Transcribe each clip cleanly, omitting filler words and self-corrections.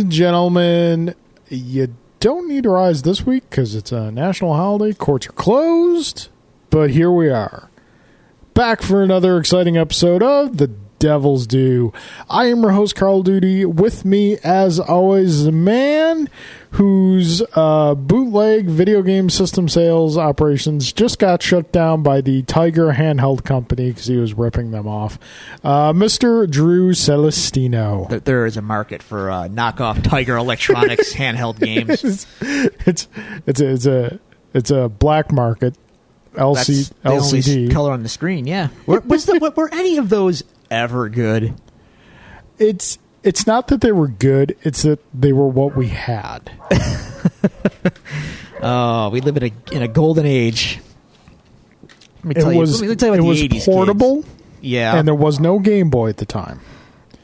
and gentlemen, you don't need to rise this week because it's a national holiday. Courts are closed, but here we are. Back for another exciting episode of The Devil's Due. I am your host, Carl Duty. With me, as always, the man whose bootleg video game system sales operations just got shut down by the Tiger handheld company because he was ripping them off. Mr. Drew Celestino. There is a market for knockoff Tiger Electronics handheld games. It's a black market. That's LCD only color on the screen. Yeah, were any of those ever good? It's not that they were good; it's that they were what we had. Oh, we live in a golden age. Let me tell you about the 80s. It was portable, kids. Yeah, and there was no Game Boy at the time.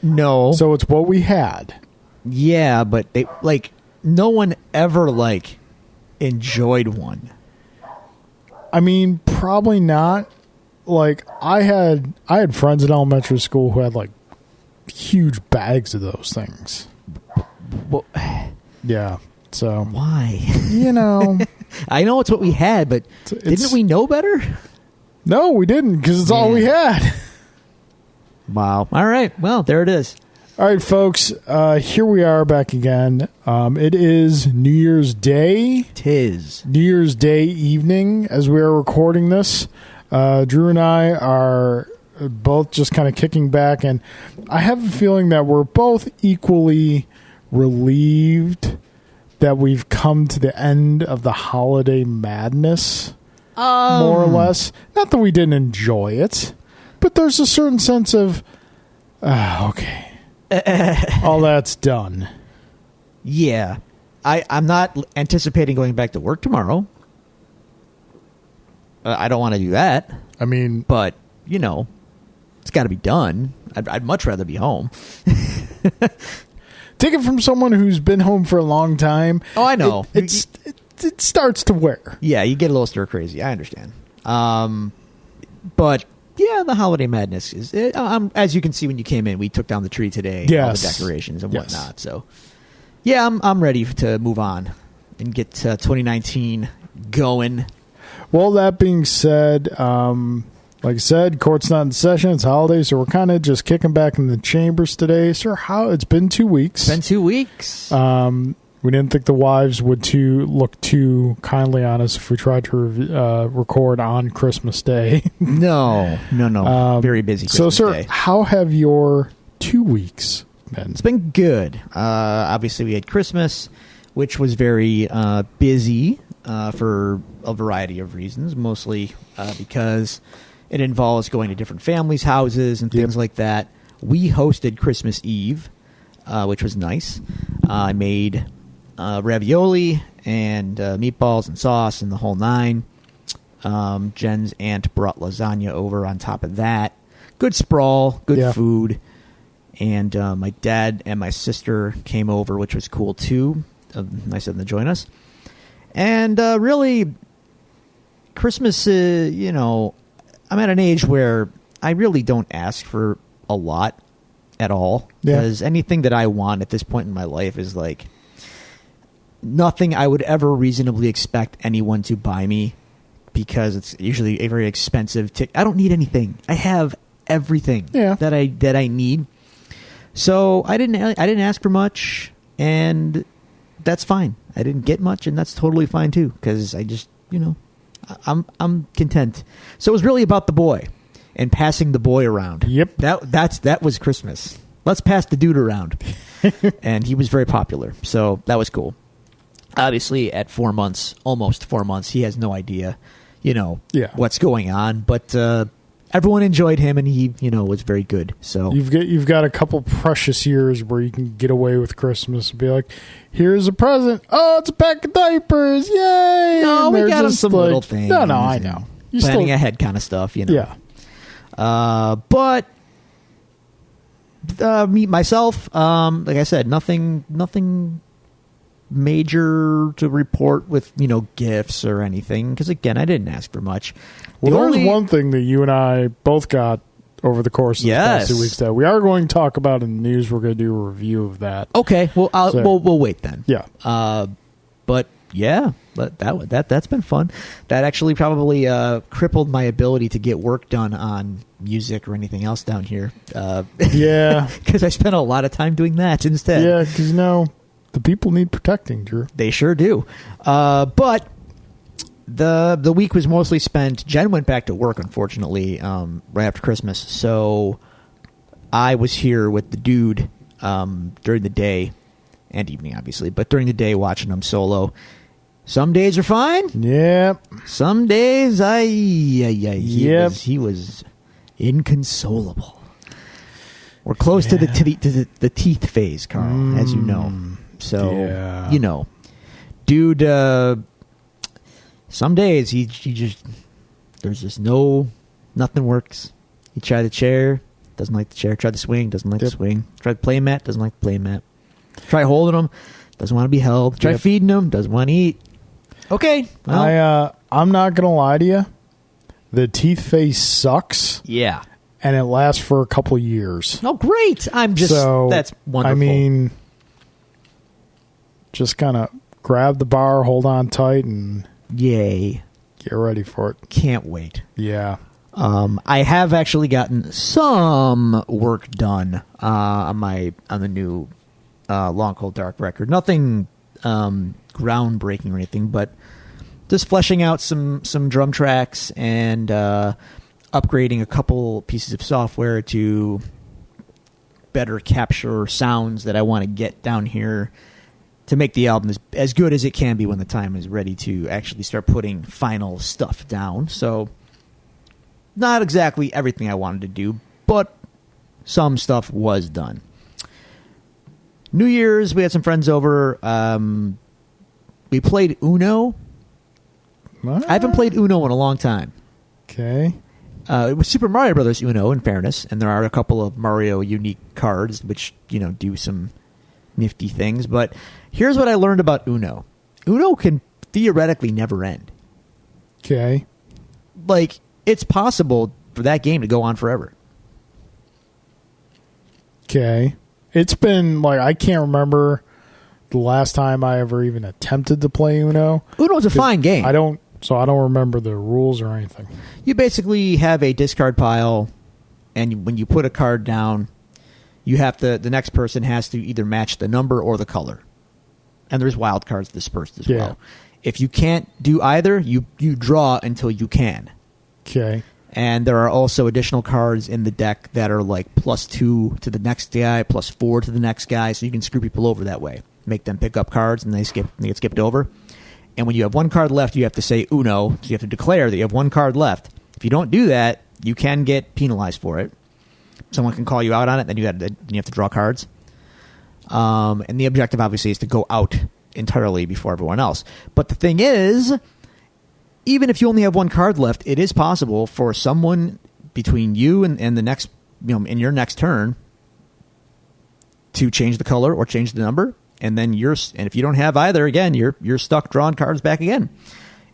No, so it's what we had. Yeah, but they no one ever enjoyed one. I mean, probably not. I had friends in elementary school who had huge bags of those things. Well, yeah. So why? I know it's what we had, but didn't we know better? No, we didn't, because it's all we had. Wow. All right. Well, there it is. All right, folks. Here we are back again. It is New Year's Day. Tis New Year's Day evening as we are recording this. Drew and I are both just kind of kicking back, and I have a feeling that we're both equally relieved that we've come to the end of the holiday madness, more or less. Not that we didn't enjoy it, but there's a certain sense of, okay. All that's done. Yeah. I'm not anticipating going back to work tomorrow. I don't want to do that. I mean... But, it's got to be done. I'd much rather be home. Take it from someone who's been home for a long time. Oh, I know. It starts to wear. Yeah, you get a little stir crazy. I understand. But... yeah, the holiday madness is. As you can see when you came in, we took down the tree today. Yes. All the decorations and whatnot. So, yeah, I'm ready to move on and get 2019 going. Well, that being said, like I said, court's not in session. It's holidays, so we're kind of just kicking back in the chambers today. Sir, it's been 2 weeks. It's been 2 weeks. We didn't think the wives would look too kindly on us if we tried to record on Christmas Day. No. Very busy Christmas so, sir, Day. How have your 2 weeks been? It's been good. Obviously, we had Christmas, which was very busy for a variety of reasons, mostly because it involves going to different families' houses and things like that. We hosted Christmas Eve, which was nice. I made... ravioli and meatballs and sauce and the whole nine. Jen's aunt brought lasagna over on top of that. Good sprawl, good food. And my dad and my sister came over, which was cool too. Nice of them to join us. And really, Christmas, I'm at an age where I really don't ask for a lot at all. Because anything that I want at this point in my life is nothing I would ever reasonably expect anyone to buy me, because it's usually a very expensive I don't need anything. I have everything that I need. So I didn't ask for much, and that's fine. I didn't get much, and that's totally fine too, because I just I'm content. So it was really about the boy and passing the boy around. Yep. That was Christmas. Let's pass the dude around. And he was very popular. So that was cool. Obviously, at 4 months, almost 4 months, he has no idea, what's going on. But everyone enjoyed him, and he, was very good. So you've got a couple precious years where you can get away with Christmas and be like, "Here's a present. Oh, it's a pack of diapers! Yay!" No, we got him some little things. No, I know. Planning ahead kind of stuff, Yeah. But me myself, like I said, nothing major to report with gifts or anything, because again, I didn't ask for much. Well, there's one thing that you and I both got over the course of the past 2 weeks that we are going to talk about in the news. We're going to do a review of that. Okay, well, we'll wait then. Yeah. But yeah, that's been fun. That actually probably crippled my ability to get work done on music or anything else down here. Yeah. Because I spent a lot of time doing that instead. Yeah, because, the people need protecting, Drew. They sure do. But the week was mostly spent. Jen went back to work, unfortunately, right after Christmas. So I was here with the dude during the day and evening, obviously, but during the day watching him solo. Some days are fine. Yep. Some days, he was inconsolable. We're close to the teeth phase, Carl, as you know. So, dude, some days he just, there's just nothing works. He tried the chair, doesn't like the chair. Tried the swing, doesn't like the swing. Tried the play mat, doesn't like the play mat. Try holding him, doesn't want to be held. Try feeding him, doesn't want to eat. Okay. Well. I'm not going to lie to you. The teeth phase sucks. Yeah. And it lasts for a couple years. Oh, great. That's wonderful. I mean, just kind of grab the bar, hold on tight, and yay. Get ready for it. Can't wait. Yeah. I have actually gotten some work done on the new Long Cold Dark record. Nothing groundbreaking or anything, but just fleshing out some drum tracks and upgrading a couple pieces of software to better capture sounds that I want to get down here to make the album as good as it can be when the time is ready to actually start putting final stuff down. So not exactly everything I wanted to do, but some stuff was done. New Year's, we had some friends over. We played Uno. What? I haven't played Uno in a long time. Okay. It was Super Mario Brothers Uno, in fairness, and there are a couple of Mario unique cards which, do some nifty things. But here's what I learned about Uno. Uno can theoretically never end. Okay. Like, it's possible for that game to go on forever. Okay. It's been, I can't remember the last time I ever even attempted to play Uno. Uno's a fine game. I don't remember the rules or anything. You basically have a discard pile, and when you put a card down, the next person has to either match the number or the color. And there's wild cards dispersed as well. If you can't do either, you draw until you can. Okay. And there are also additional cards in the deck that are like +2 to the next guy, +4 to the next guy, so you can screw people over that way. Make them pick up cards, and they get skipped over. And when you have one card left, you have to say Uno, so you have to declare that you have one card left. If you don't do that, you can get penalized for it. Someone can call you out on it, then you have to draw cards. And the objective, obviously, is to go out entirely before everyone else. But the thing is, even if you only have one card left, it is possible for someone between you and the next, in your next turn, to change the color or change the number, and then and if you don't have either, again, you're stuck drawing cards back again.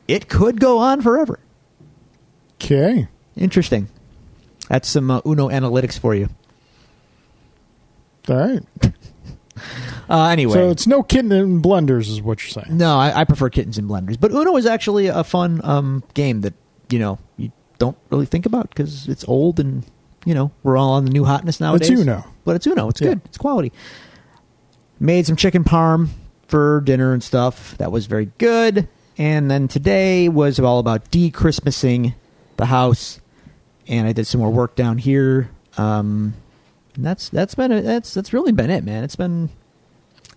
It could go on forever. Okay. Interesting. That's some Uno analytics for you. All right. Anyway. So it's no kitten in blenders is what you're saying. No, I prefer kittens in blenders. But Uno is actually a fun game that, you don't really think about because it's old and, we're all on the new hotness nowadays. It's Uno. But it's Uno. It's good. It's quality. Made some chicken parm for dinner and stuff. That was very good. And then today was all about de-Christmasing the house. And I did some more work down here. And that's really been it, man. It's been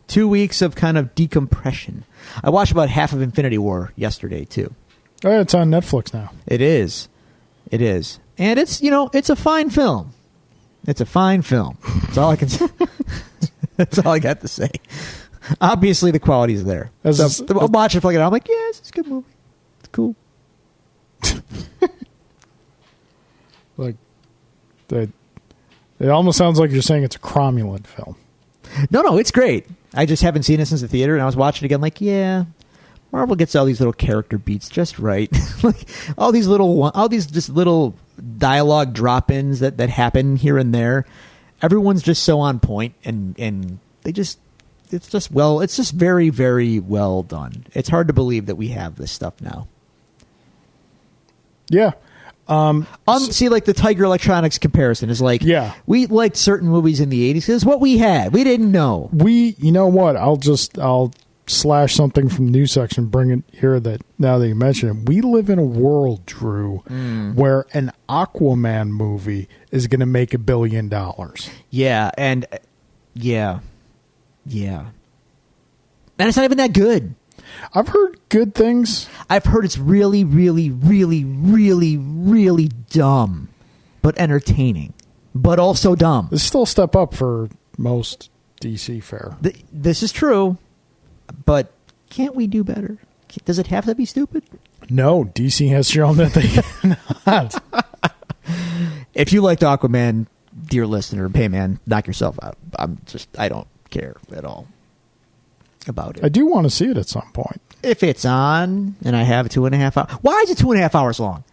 2 weeks of kind of decompression. I watched about half of Infinity War yesterday too. Oh, it's on Netflix now. It is. And it's, it's a fine film. It's a fine film. That's all I can say. That's all I got to say. Obviously, the quality's there. I'm watching it, I'm like, yes, it's a good movie. It's cool. It almost sounds like you're saying it's a cromulent film. No, it's great. I just haven't seen it since the theater, and I was watching it again like, yeah, Marvel gets all these little character beats just right. Like all these little dialogue drop-ins that happen here and there, everyone's just so on point, and they just it's just very, very well done. It's hard to believe that we have this stuff now. Yeah. See, like the Tiger Electronics comparison is like, yeah, we liked certain movies in the 80s. It's what we had. We didn't know. You know what? I'll slash something from the news section, bring it here that now that you mention it. We live in a world, Drew, where an Aquaman movie is going to make $1 billion. Yeah, and yeah. And it's not even that good. I've heard good things. I've heard it's really, really, really, really, really dumb, but entertaining, but also dumb. It's still a step up for most DC fare. This is true, but can't we do better? Does it have to be stupid? No, DC has shown that they cannot. If you liked Aquaman, dear listener, hey man, knock yourself out. I don't care at all about it. I do want to see it at some point. If it's on and I have 2.5 hours. Why is it 2.5 hours long?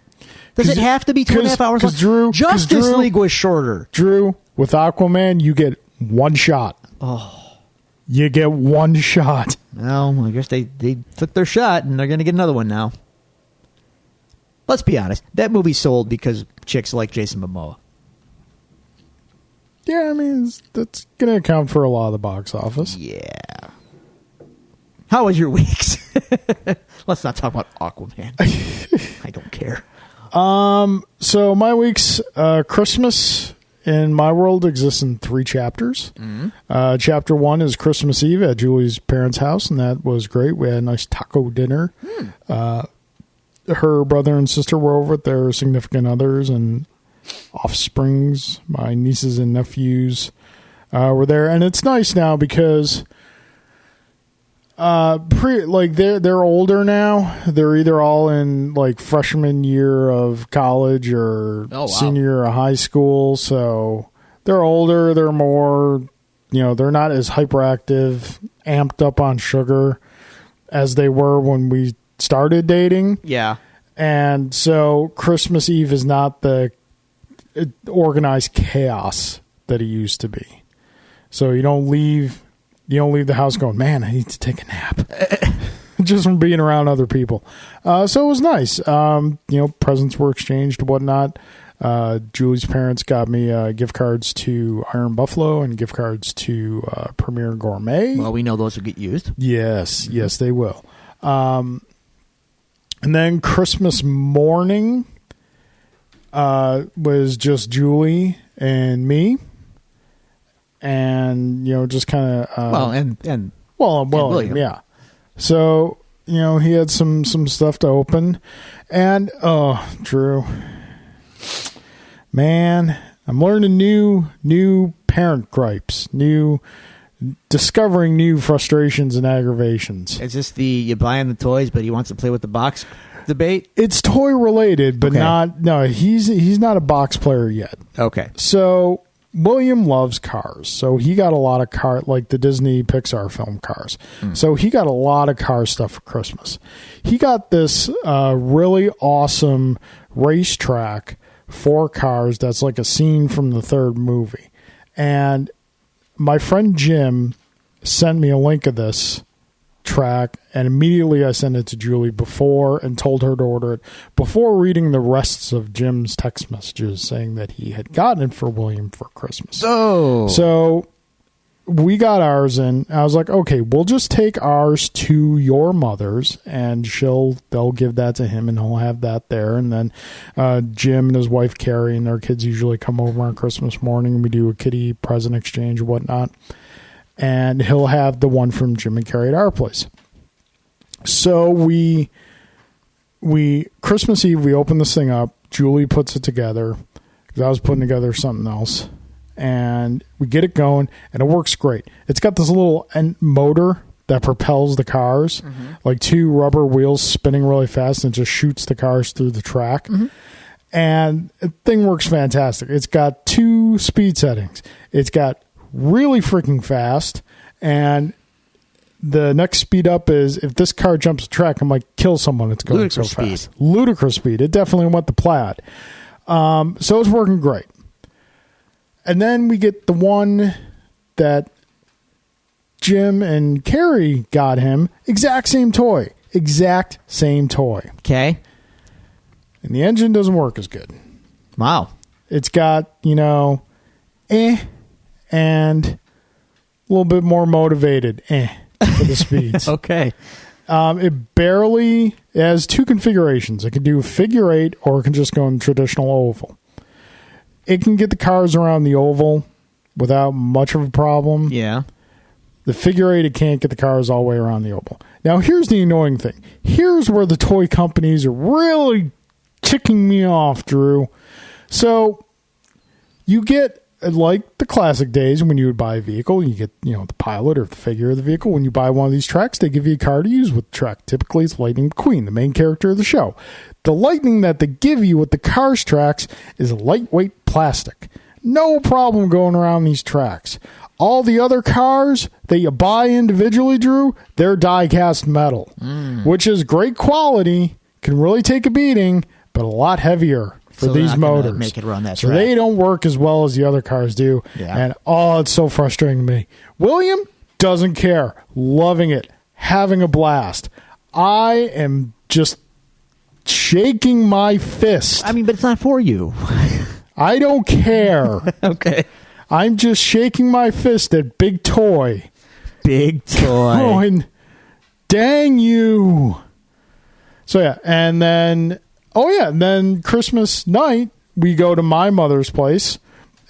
Does it have to be 2.5 hours long? Drew, Justice League was shorter. Drew, with Aquaman, you get one shot. Oh. You get one shot. Well, I guess they took their shot and they're going to get another one now. Let's be honest. That movie sold because chicks like Jason Momoa. Yeah, I mean, that's going to account for a lot of the box office. Yeah. How was your weeks? Let's not talk about Aquaman. I don't care. So my week's Christmas in my world exists in 3 chapters. Mm-hmm. Chapter 1 is Christmas Eve at Julie's parents' house, and that was great. We had a nice taco dinner. Her brother and sister were over with their significant others and offsprings. My nieces and nephews were there, and it's nice now because they're older now. They're either all in like freshman year of college or senior year of high school, so they're older. They're more, they're not as hyperactive, amped up on sugar as they were when we started dating. Yeah. And so Christmas Eve is not the organized chaos that it used to be. So you don't leave the house going, man, I need to take a nap. Just from being around other people. So it was nice. Presents were exchanged, whatnot. Julie's parents got me gift cards to Iron Buffalo and gift cards to Premier Gourmet. Well, we know those will get used. Yes, yes, they will. And then Christmas morning was just Julie and me. And, just kind of... William. Yeah. So, he had some stuff to open. And, Drew, man, I'm learning new parent gripes, discovering new frustrations and aggravations. Is this you buying the toys, but he wants to play with the box debate? It's toy related, but he's not a box player yet. Okay. So William loves cars. So he got a lot of like the Disney Pixar film Cars. So he got a lot of car stuff for Christmas. He got this really awesome racetrack for cars that's like a scene from the third movie. And my friend Jim sent me a link of this track, and immediately I sent it to Julie and told her to order it before reading the rest of Jim's text messages saying that he had gotten it for William for Christmas. Oh. So we got ours in. I was like, okay, we'll just take ours to your mother's and they'll give that to him and he'll have that there. And then Jim and his wife Carrie and their kids usually come over on Christmas morning and we do a kitty present exchange and whatnot. And he'll have the one from Jim and Carrie at our place. So we Christmas Eve, we open this thing up. Julie puts it together because I was putting together something else. And we get it going, and it works great. It's got this little motor that propels the cars, like 2 rubber wheels spinning really fast, and it just shoots the cars through the track. And the thing works fantastic. It's got 2 speed settings. It's got really freaking fast, and the next speed up is if this car jumps the track, I'm like, kill someone. It's going so fast. Ludicrous speed. It definitely went the Plaid. So it's working great. And then we get the one that Jim and Carrie got him. Exact same toy. Okay. And the engine doesn't work as good. Wow. It's got, and a little bit more motivated, for the speeds. Okay. It has two configurations. It can do figure 8 or it can just go in traditional oval. It can get the cars around the oval without much of a problem. Yeah. The figure 8, it can't get the cars all the way around the oval. Now, here's the annoying thing. Here's where the toy companies are really ticking me off, Drew. So, you get, like the classic days when you would buy a vehicle, you get, the pilot or the figure of the vehicle. When you buy one of these tracks, they give you a car to use with the track. Typically, it's Lightning McQueen, the main character of the show. The Lightning that they give you with the Cars tracks is lightweight plastic. No problem going around these tracks. All the other cars that you buy individually, Drew, they're die-cast metal, which is great quality, can really take a beating, but a lot heavier for these motors. Make it run that so track. they don't work as well as the other cars do. Yeah. And it's so frustrating to me. William doesn't care. Loving it. Having a blast. I am just shaking my fist. I mean, but it's not for you. I don't care. Okay. I'm just shaking my fist at Big Toy. Big Toy. Going, dang you. So, yeah. And then Christmas night, we go to my mother's place.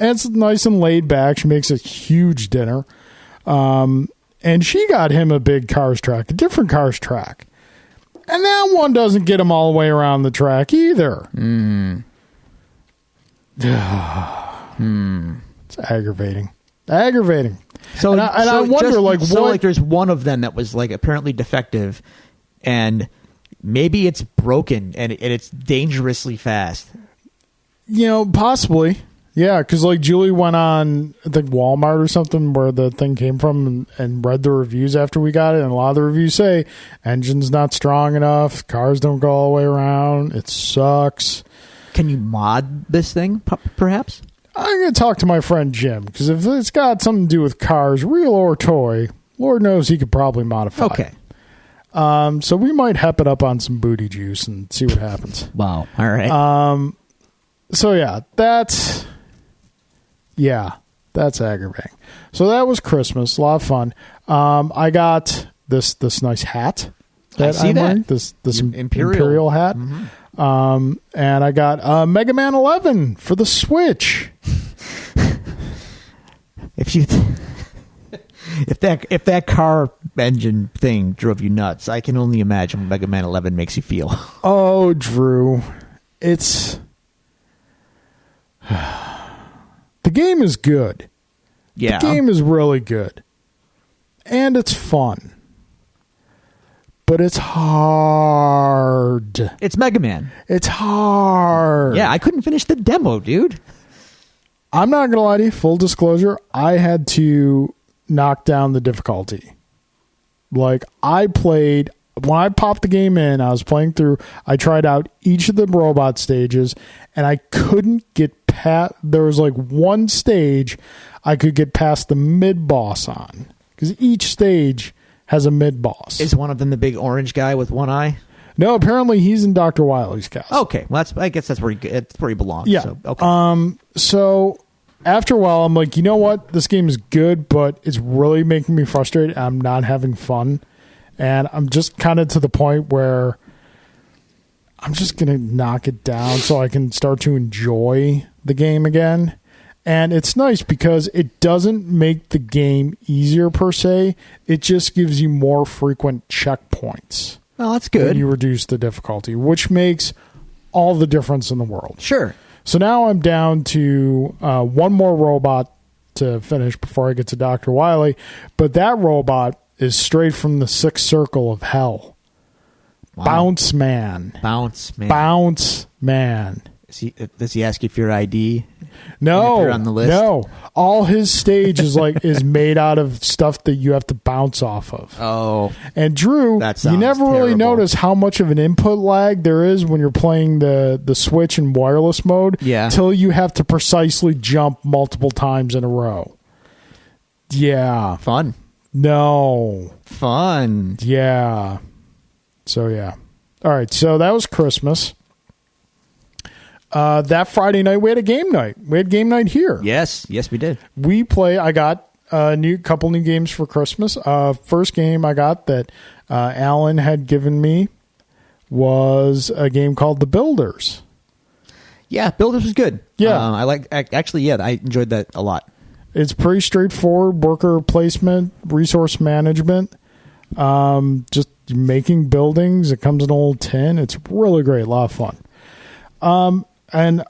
And it's nice and laid back. She makes a huge dinner. And she got him a big Cars track, a different Cars track. And that one doesn't get him all the way around the track either. It's aggravating. So, I wonder, what? There's one of them that was apparently defective, and maybe it's broken and it's dangerously fast. Possibly. Yeah, because Julie went on, I think, Walmart or something where the thing came from and read the reviews after we got it. And a lot of the reviews say engine's not strong enough. Cars don't go all the way around. It sucks. Can you mod this thing, perhaps? I'm going to talk to my friend Jim, because if it's got something to do with cars, real or toy, Lord knows he could probably modify Okay. it. So we might hep it up on some booty juice and see what happens. Wow. All right. So that's aggravating. So that was Christmas. A lot of fun. I got this nice hat that I'm wearing. This Imperial hat. Mm-hmm. And I got Mega Man 11 for the Switch. If that car engine thing drove you nuts, I can only imagine what Mega Man 11 makes you feel. Oh, Drew, it's the game is good. Yeah, the game is really good, and it's fun, but it's hard. It's Mega Man. It's hard. Yeah, I couldn't finish the demo, dude. I'm not gonna lie to you. Full disclosure, I had to knock down the difficulty. I played, when I popped the game in, I was playing through, I tried out each of the robot stages, and I couldn't get past, there was one stage I could get past the mid-boss on. Because each stage has a mid-boss. Is one of them the big orange guy with one eye? No, apparently he's in Dr. Wily's cast. Okay, well, I guess that's where he belongs. Yeah. So, okay. So after a while, I'm like, you know what? This game is good, but it's really making me frustrated. I'm not having fun. And I'm just kind of to the point where I'm just going to knock it down so I can start to enjoy the game again. And it's nice because it doesn't make the game easier per se. It just gives you more frequent checkpoints. Well, that's good. When you reduce the difficulty, which makes all the difference in the world. Sure. So now I'm down to one more robot to finish before I get to Dr. Wily. But that robot is straight from the sixth circle of hell. Wow. Bounce Man. Bounce Man. Bounce Man. Does he ask you for your ID? No, you're on the list? no. All his stage is made out of stuff that you have to bounce off of. Oh, And Drew, That you sounds never really terrible. notice how much of an input lag there is when you're playing the Switch in wireless mode. Yeah. Till you have to precisely jump multiple times in a row. Yeah. fun. No. Fun. Yeah. So yeah. All right. So that was Christmas. That Friday night we had a game night. We had game night here. Yes, we did. I got a couple new games for Christmas. First game I got that Alan had given me was a game called The Builders. Yeah, Builders was good. Yeah. I enjoyed that a lot. It's pretty straightforward worker placement, resource management, just making buildings. It comes in a little tin. It's really great, a lot of fun. And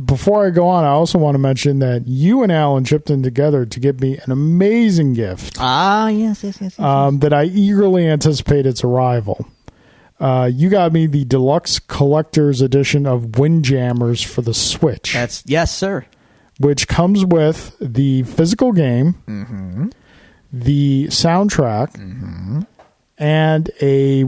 before I go on, I also want to mention that you and Alan chipped in together to get me an amazing gift. Yes. That I eagerly anticipate its arrival. You got me the deluxe collector's edition of Windjammers for the Switch. Yes, sir. Which comes with the physical game, the soundtrack, and a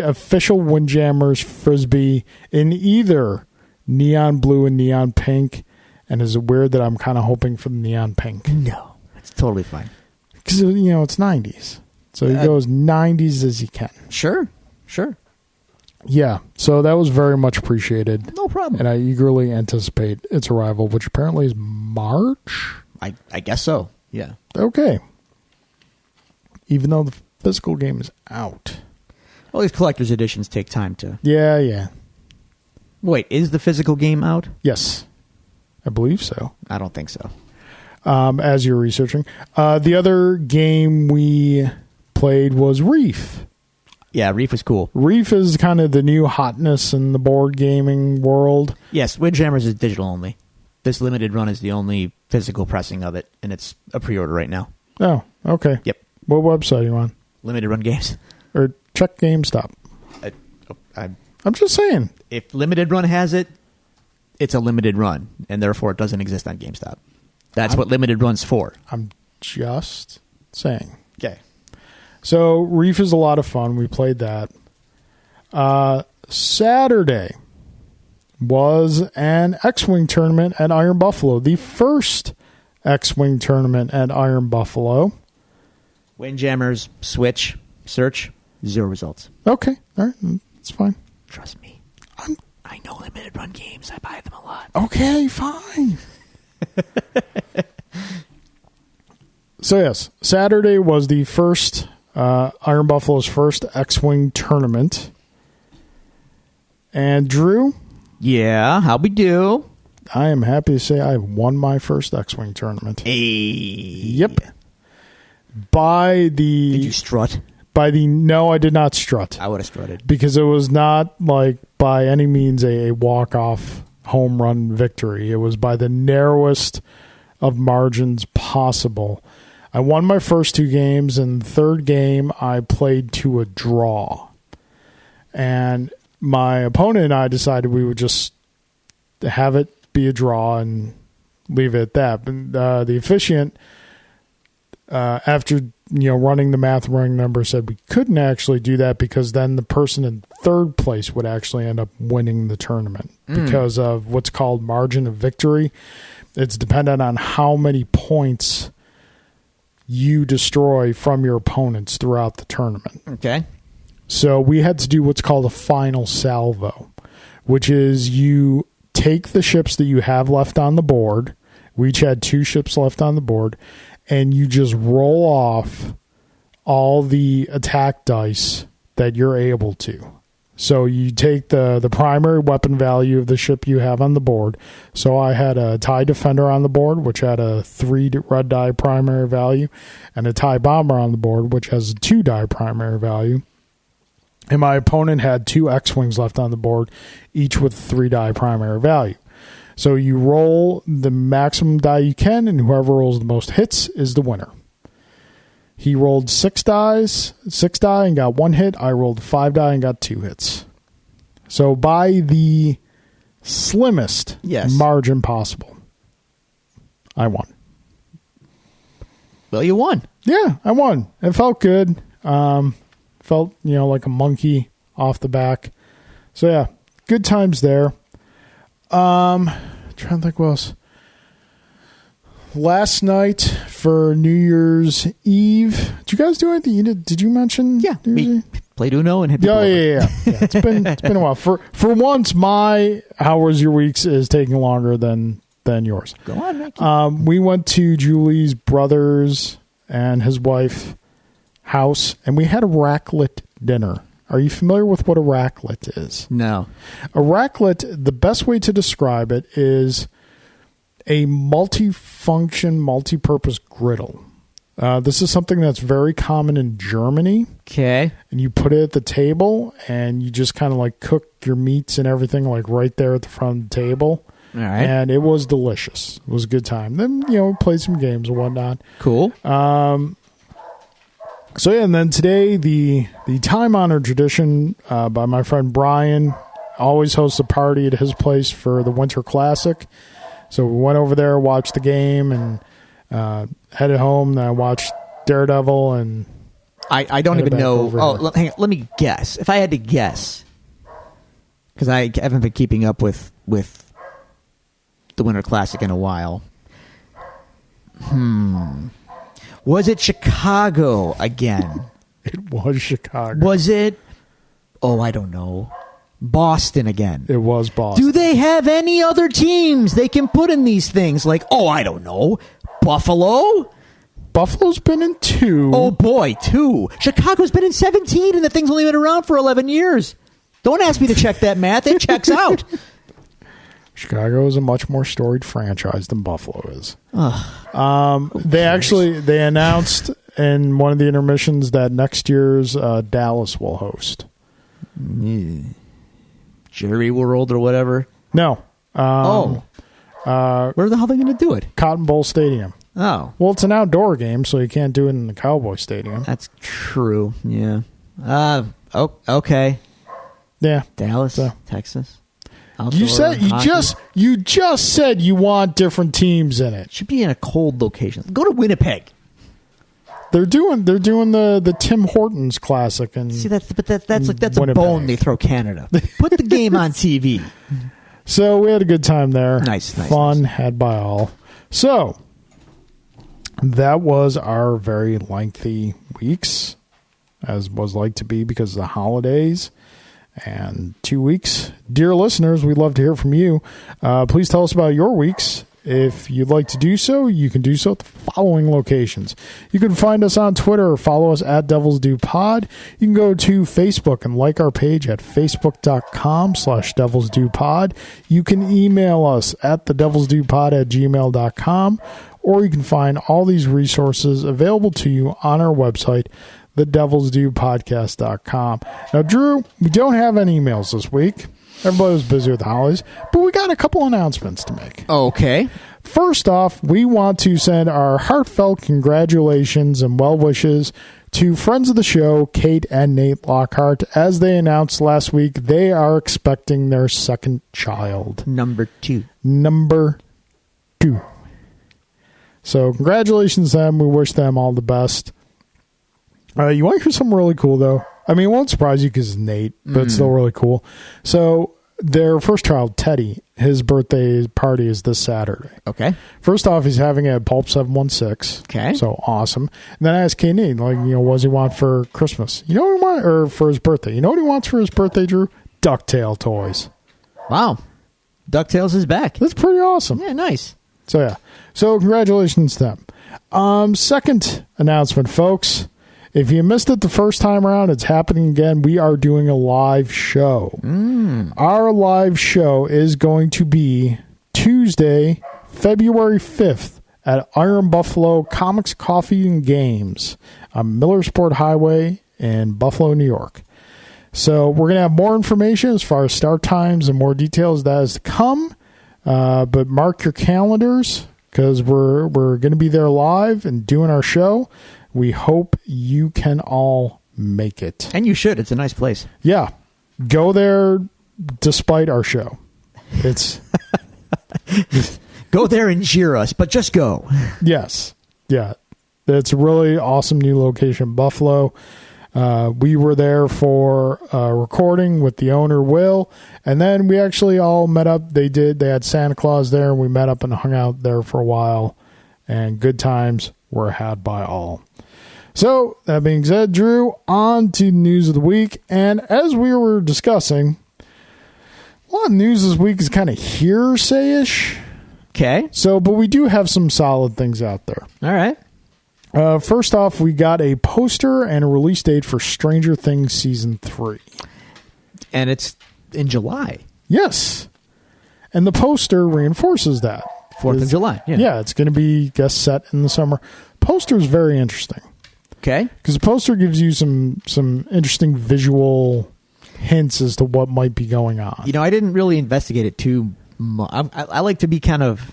official Windjammers Frisbee in either neon blue and neon pink. And is it weird that I'm kind of hoping for the neon pink? No, it's totally fine. Because, it's 90s. So you go as 90s as you can. Sure. Yeah, so that was very much appreciated. No problem. And I eagerly anticipate its arrival, which apparently is March? I guess so. Yeah. Okay. Even though the physical game is out. All these collector's editions take time to... Yeah. Wait, is the physical game out? Yes. I believe so. I don't think so. As you're researching. The other game we played was Reef. Yeah, Reef was cool. Reef is kind of the new hotness in the board gaming world. Yes, Windjammers is digital only. This limited run is the only physical pressing of it, and it's a pre-order right now. Oh, okay. Yep. What website are you on? Limited run games. Or check GameStop. I'm just saying. If limited run has it, it's a limited run, and therefore it doesn't exist on GameStop. That's what limited run's for. I'm just saying. Okay. So Reef is a lot of fun. We played that. Saturday was an X-Wing tournament at Iron Buffalo. The first X-Wing tournament at Iron Buffalo. Windjammers, Switch, search, 0 results. Okay. All right. That's fine. Trust me. I know limited run games. I buy them a lot. Okay, fine. So yes, Saturday was the first Iron Buffalo's first X-Wing tournament. And Drew? Yeah, how we do? I am happy to say I won my first X-Wing tournament. Hey. Yep. Did you strut? No, I did not strut. I would have strutted. Because it was not like by any means a walk-off home run victory. It was by the narrowest of margins possible. I won my first 2 games, and the third game I played to a draw. And my opponent and I decided we would just have it be a draw and leave it at that. But the officiant, after running the math, running numbers, said we couldn't actually do that because then the person in third place would actually end up winning the tournament because of what's called margin of victory. It's dependent on how many points you destroy from your opponents throughout the tournament. Okay. So we had to do what's called a final salvo, which is you take the ships that you have left on the board. We each had 2 ships left on the board, and you just roll off all the attack dice that you're able to. So you take the primary weapon value of the ship you have on the board. So I had a TIE Defender on the board, which had a 3 red die primary value, and a TIE Bomber on the board, which has a 2 die primary value. And my opponent had 2 X-Wings left on the board, each with 3 die primary value. So you roll the maximum die you can, and whoever rolls the most hits is the winner. He rolled 6 die and got 1 hit. I rolled 5 die and got 2 hits. So by the slimmest margin possible. I won. Well, you won. Yeah, I won. It felt good. Felt, like a monkey off the back. So, yeah, good times there. Trying to think what else. Last night for New Year's Eve, did you guys do anything? Did you mention? Yeah, we played Uno and hit people over. Yeah. It's been a while. For once, my How Was Your Weeks is taking longer than yours. Go on, Mickey. We went to Julie's brother's and his wife house, and we had a raclette dinner. Are you familiar with what a raclette is? No. A raclette, the best way to describe it is a multi-function, multi-purpose griddle. This is something that's very common in Germany. Okay. And you put it at the table, and you just kind of like cook your meats and everything like right there at the front of the table. All right. And it was delicious. It was a good time. Then, we played some games and whatnot. Cool. So, yeah, and then today, the time-honored tradition by my friend Brian always hosts a party at his place for the Winter Classic. So we went over there, watched the game, and headed home. Then I watched Daredevil, and I don't even know. Hang on, let me guess. If I had to guess, because I haven't been keeping up with the Winter Classic in a while. Was it Chicago again? It was Chicago. Was it? Oh, I don't know. Boston again. It was Boston. Do they have any other teams they can put in these things? Like, I don't know. Buffalo? Buffalo's been in 2. Oh, boy, 2. Chicago's been in 17, and the thing's only been around for 11 years. Don't ask me to check that math. It checks out. Chicago is a much more storied franchise than Buffalo is. They announced in one of the intermissions that next year's Dallas will host. Jerry World or whatever? No. Where the hell are they going to do it? Cotton Bowl Stadium. Oh. Well, it's an outdoor game, so you can't do it in the Cowboy Stadium. That's true, yeah. Okay. Yeah. Dallas, Texas. You just said you want different teams in it. Should be in a cold location. Go to Winnipeg. They're doing the Tim Hortons Classic and see that's a bone they throw Canada. Put the game on TV. So we had a good time there. Nice. Fun had by all. So that was our very lengthy weeks, as was like to be because of the holidays. And 2 weeks. Dear listeners, we'd love to hear from you. Please tell us about your weeks. If you'd like to do so, you can do so at the following locations. You can find us on Twitter or follow us at Devils Do Pod. You can go to Facebook and like our page at facebook.com/Devils Do Pod. You can email us at thedevilsdopod@gmail.com, or you can find all these resources available to you on our website, thedevilsdopodcast.com. Now, Drew, we don't have any emails this week. Everybody was busy with the holidays, but we got a couple announcements to make. Okay. First off, we want to send our heartfelt congratulations and well wishes to friends of the show, Kate and Nate Lockhart. As they announced last week, they are expecting their second child. Number 2. So congratulations to them. We wish them all the best. You want to hear something really cool, though? I mean, it won't surprise you because it's Nate, but it's still really cool. So their first child, Teddy, his birthday party is this Saturday. Okay. First off, he's having it at Pulp 716. Okay. So awesome. And then I asked Kate, what does he want for Christmas? You know what he wants, or for his birthday? You know what he wants for his birthday, Drew? Ducktail toys. Wow. DuckTales is back. That's pretty awesome. Yeah, nice. So, yeah. So, congratulations to them. Second announcement, folks. If you missed it the first time around, it's happening again. We are doing a live show. Our live show is going to be Tuesday, February 5th at Iron Buffalo Comics, Coffee, and Games on Millersport Highway in Buffalo, New York. So we're going to have more information as far as start times and more details that is to come. But mark your calendars because we're going to be there live and doing our show. We hope you can all make it. And you should. It's a nice place. Yeah. Go there despite our show. It's Go there and cheer us, but just go. Yes. Yeah. It's a really awesome new location, Buffalo. We were there for a recording with the owner, Will, and then we actually all met up. They had Santa Claus there, and we met up and hung out there for a while, and good times were had by all. So, that being said, Drew, on to news of the week, and as we were discussing, a lot of news this week is kind of hearsay-ish. Okay. So, but we do have some solid things out there. All right. First off, we got a poster and a release date for Stranger Things Season 3. And it's in July. Yes. And the poster reinforces that. 4th of July. Yeah, it's going to be, set in the summer. Poster is very interesting. Okay. Because the poster gives you some interesting visual hints as to what might be going on. You know, I didn't really investigate it too much. I like to be kind of...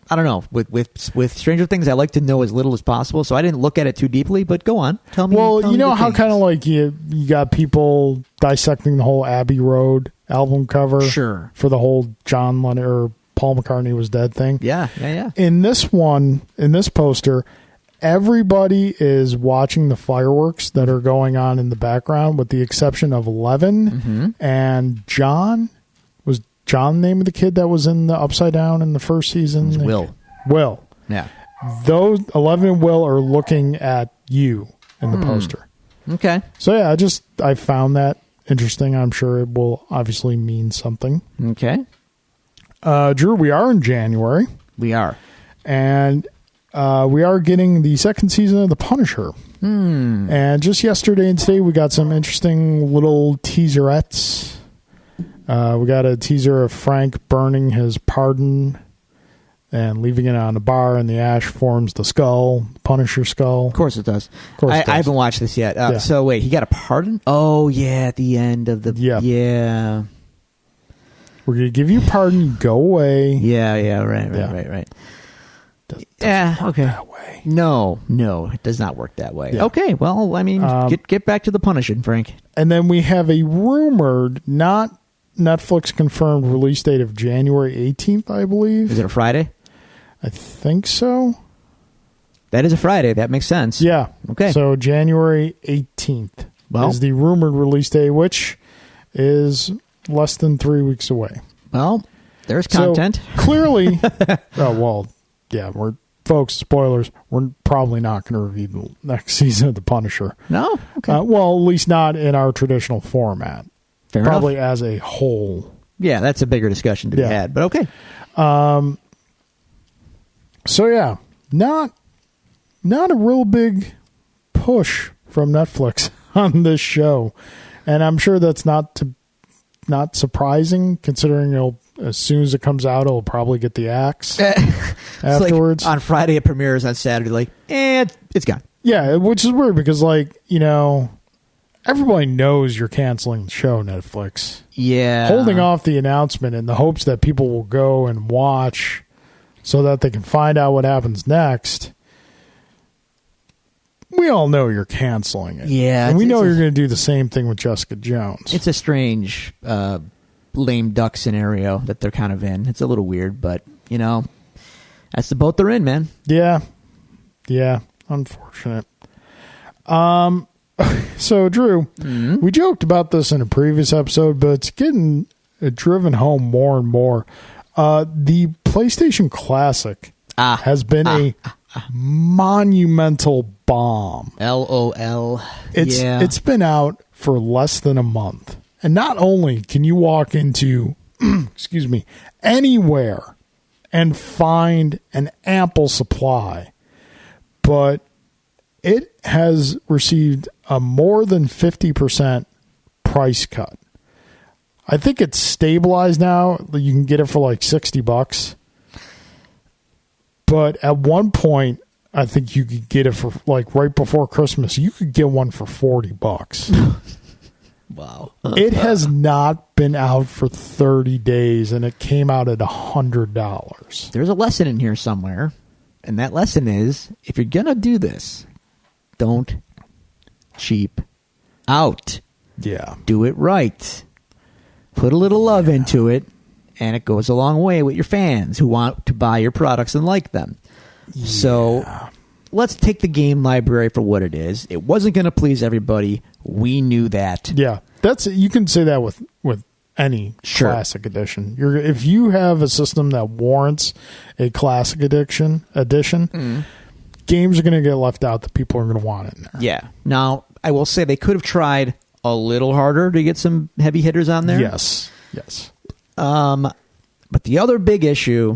I don't know. With Stranger Things, I like to know as little as possible, so I didn't look at it too deeply. But go on, tell me. Well, you know how things. kind of like you got people dissecting the whole Abbey Road album cover, sure, for the whole John Lennon or Paul McCartney was dead thing. Yeah. In this poster, everybody is watching the fireworks that are going on in the background, with the exception of Eleven and John. John, the name of the kid that was in the Upside Down in the first season? It was Will. Yeah. Those 11 and Will are looking at you in the poster. Okay. So, yeah, I found that interesting. I'm sure it will obviously mean something. Okay. Drew, we are in January. We are. And we are getting the second season of The Punisher. And just yesterday and today, we got some interesting little teaserettes. We got a teaser of Frank burning his pardon and leaving it on a bar, and the ash forms the skull, Punisher skull. Of course it does. I haven't watched this yet. Yeah. So wait, he got a pardon? Oh, yeah, at the end of the... Yeah. We're going to give you pardon, you go away. Yeah, right. Doesn't work that way. No, it does not work that way. Yeah. Okay, well, I mean, get back to the punishing, Frank. And then we have a rumored, not Netflix confirmed release date of January 18th, I believe. Is it a Friday? I think so. That is a Friday. That makes sense. Yeah. Okay. So January 18th is the rumored release date, which is less than 3 weeks away. Well, there's content. So clearly, folks, spoilers, we're probably not going to review the next season of The Punisher. No? Okay. Well, at least not in our traditional format. Fair probably enough. as a whole. Yeah, that's a bigger discussion to be had, but okay. So yeah, not a real big push from Netflix on this show, and I'm sure that's not surprising, considering as soon as it comes out, it'll probably get the axe afterwards. Like on Friday it premieres, on Saturday, it's gone. Yeah, which is weird because everybody knows you're canceling the show, Netflix. Yeah. Holding off the announcement in the hopes that people will go and watch so that they can find out what happens next. We all know you're canceling it. Yeah. And we know you're going to do the same thing with Jessica Jones. It's a strange, lame duck scenario that they're kind of in. It's a little weird, but, that's the boat they're in, man. Yeah. Yeah. Unfortunate. So, Drew, we joked about this in a previous episode, but it's getting driven home more and more. The PlayStation Classic has been a monumental bomb. LOL. It's been out for less than a month. And not only can you walk into, anywhere and find an ample supply, but it has received a more than 50% price cut. I think it's stabilized now. You can get it for like $60. But at one point, I think you could get it for like right before Christmas. You could get one for $40. Wow. It has not been out for 30 days, and it came out at $100. There's a lesson in here somewhere, and that lesson is, if you're going to do this, don't cheap out. Yeah. Do it right. Put a little love into it, and it goes a long way with your fans who want to buy your products and like them. Yeah. So let's take the game library for what it is. It wasn't going to please everybody. We knew that. Yeah, you can say that with any classic edition. If you have a system that warrants a classic edition, games are going to get left out that people are going to want in there. Yeah. Now, I will say they could have tried a little harder to get some heavy hitters on there. Yes. But the other big issue,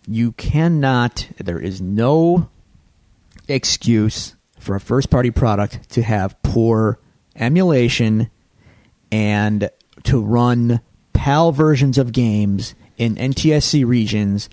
there is no excuse for a first-party product to have poor emulation and to run PAL versions of games in NTSC regions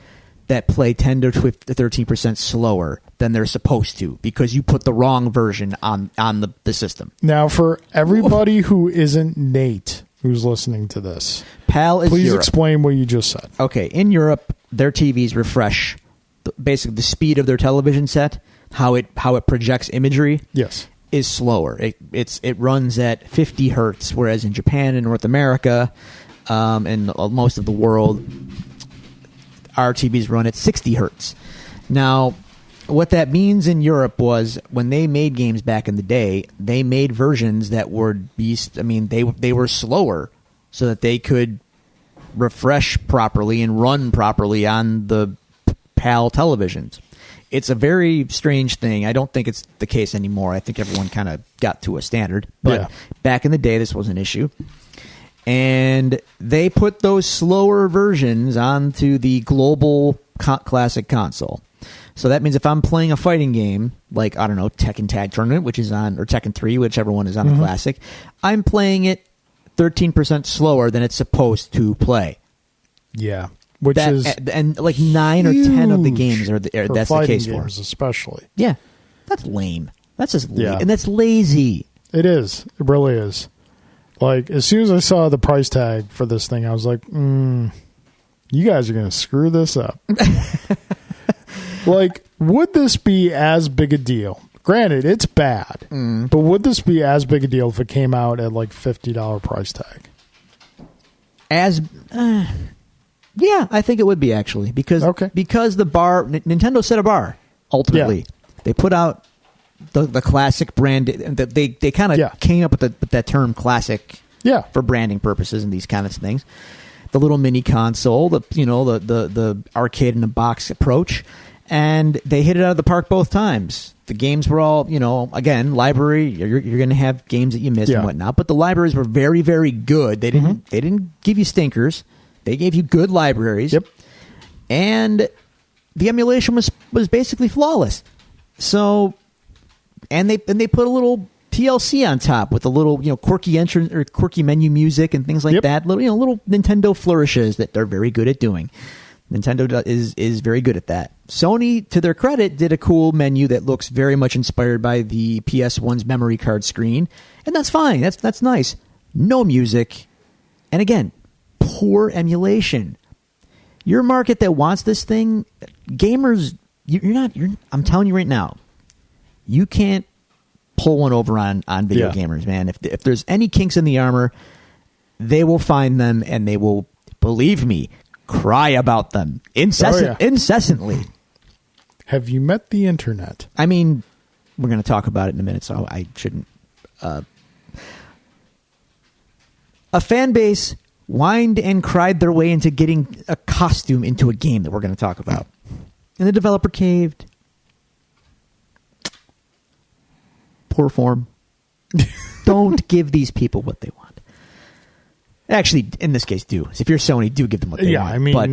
that play 10 to 13% slower than they're supposed to because you put the wrong version on the system. Now, for everybody who isn't Nate who's listening to this, PAL is please Europe. Explain what you just said. Okay, in Europe, their TVs refresh basically the speed of their television set, how it projects imagery. Yes. Is slower. It runs at 50 hertz, whereas in Japan and North America and most of the world, our TVs run at 60 hertz. Now, what that means in Europe was when they made games back in the day, they made versions that were they were slower so that they could refresh properly and run properly on the PAL televisions. It's a very strange thing. I don't think it's the case anymore. I think everyone kind of got to a standard. But back in the day, this was an issue. And they put those slower versions onto the global classic console. So that means if I'm playing a fighting game, like, I don't know, Tekken Tag Tournament, which is on, or Tekken 3, whichever one is on the classic, I'm playing it 13% slower than it's supposed to play. Yeah. Which is and like 9 or 10 of the games are that's the case for, especially. Yeah, that's lame. That's just and that's lazy. It is. It really is. Like as soon as I saw the price tag for this thing, I was like, "You guys are going to screw this up." Like, would this be as big a deal? Granted, it's bad, but would this be as big a deal if it came out at like $50 price tag? Yeah, I think it would be actually because the bar Nintendo set a bar ultimately. Yeah. They put out the classic brand. They kind of came up with that term classic for branding purposes and these kind of things. The little mini console, the arcade in a box approach, and they hit it out of the park both times. The games were all again library. You're going to have games that you missed and whatnot, but the libraries were very very good. They didn't give you stinkers. They gave you good libraries. Yep. And the emulation was basically flawless. So, and they put a little TLC on top with a little quirky entrance or quirky menu music and things like that. Little Nintendo flourishes that they're very good at doing. Nintendo is very good at that. Sony, to their credit, did a cool menu that looks very much inspired by the PS1's memory card screen, and that's fine. That's nice. No music, and again, poor emulation. Your market that wants this thing, gamers, I'm telling you right now, you can't pull one over on video gamers, man. If there's any kinks in the armor, they will find them and they will, believe me, cry about them incessantly. Have you met the internet? I mean, we're going to talk about it in a minute, so I shouldn't. A fan base whined and cried their way into getting a costume into a game that we're going to talk about. And the developer caved. Poor form. Don't give these people what they want. Actually, in this case, do. If you're Sony, do give them what they want. Yeah, I mean... But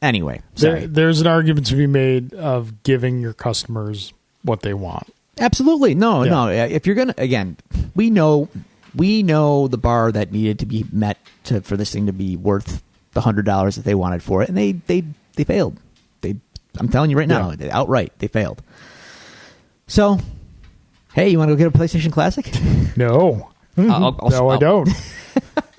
anyway, sorry. There's an argument to be made of giving your customers what they want. Absolutely. No. If you're going to... Again, we know the bar that needed to be met for this thing to be worth the $100 that they wanted for it, and they failed. I'm telling you right now, outright, they failed. So, hey, you want to go get a PlayStation Classic? No. I don't.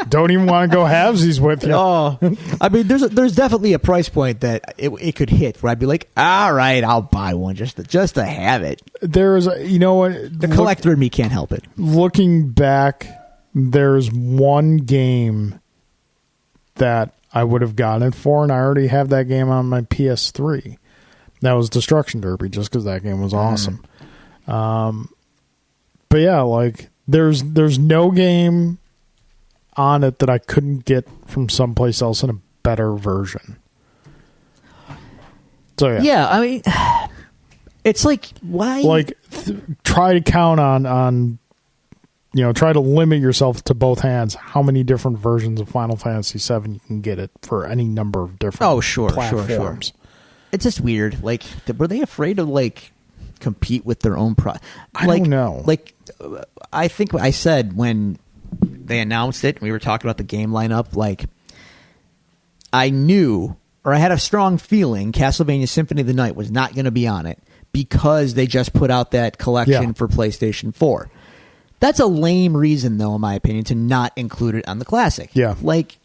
Don't even want to go halvesies with you. Oh, I mean, there's definitely a price point that it could hit where I'd be like, all right, I'll buy one just to have it. There's, what? The collector in me can't help it. Looking back, there's one game that I would have gotten it for, and I already have that game on my PS3. That was Destruction Derby, just because that game was awesome. But yeah, like there's no game on it that I couldn't get from someplace else in a better version. So yeah, I mean, it's like, why? Like, try to count on try to limit yourself to both hands how many different versions of Final Fantasy VII you can get it for any number of different platforms. Sure. It's just weird. Like, were they afraid to, like, compete with their own product? I don't know. Like, I think I said when they announced it, we were talking about the game lineup, like, I knew, or I had a strong feeling Castlevania Symphony of the Night was not going to be on it because they just put out that collection for PlayStation 4. That's a lame reason, though, in my opinion, to not include it on the Classic. Yeah. Like,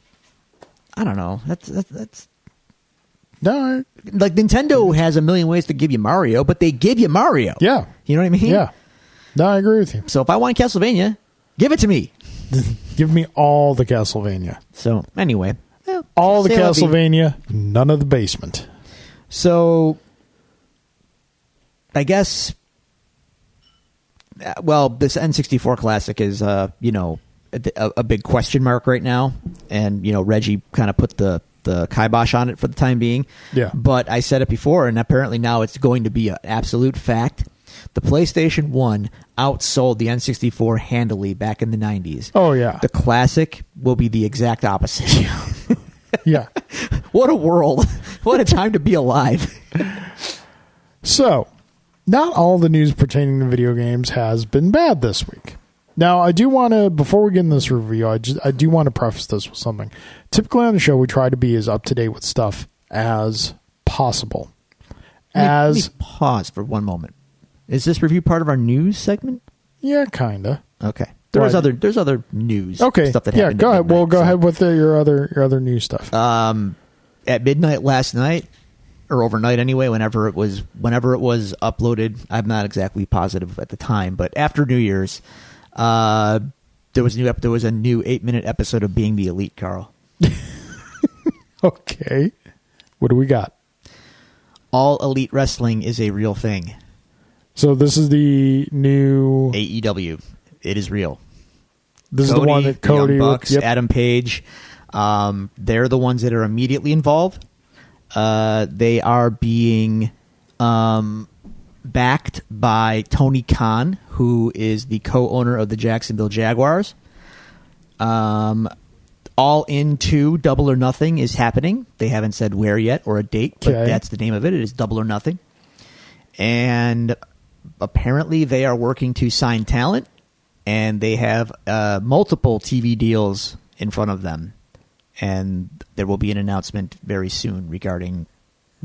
I don't know. That's no. Like, Nintendo has a million ways to give you Mario, but they give you Mario. Yeah. You know what I mean? Yeah. No, I agree with you. So if I want Castlevania, give it to me. Give me all the Castlevania. So, anyway. All the Castlevania, none of the basement. So, I guess, well, this N64 Classic is, a big question mark right now. And, Reggie kind of put the kibosh on it for the time being. Yeah. But I said it before, and apparently now it's going to be an absolute fact. The PlayStation 1 outsold the N64 handily back in the 90s. Oh, yeah. The Classic will be the exact opposite. Yeah. What a world. What a time to be alive. So, not all the news pertaining to video games has been bad this week. Now, I do want to, before we get in this review, I do want to preface this with something. Typically on the show, we try to be as up-to-date with stuff as possible. Let me pause for one moment. Is this review part of our news segment? Yeah, kind of. Okay. There's other news stuff that happened. Yeah, go ahead. Well, go ahead with your other news stuff. At midnight last night, or overnight anyway, whenever it was uploaded, I'm not exactly positive at the time, but after New Year's, there was a new 8-minute episode of Being the Elite, Carl. Okay. What do we got? All Elite Wrestling is a real thing. So this is the new AEW. It is real. This is the one that Cody, Young Bucks, Adam Page, they're the ones that are immediately involved. They are being backed by Tony Khan, who is the co-owner of the Jacksonville Jaguars. All Into Double or Nothing is happening. They haven't said where yet or a date, but that's the name of it. It is Double or Nothing. And apparently they are working to sign talent, and they have multiple TV deals in front of them. And there will be an announcement very soon regarding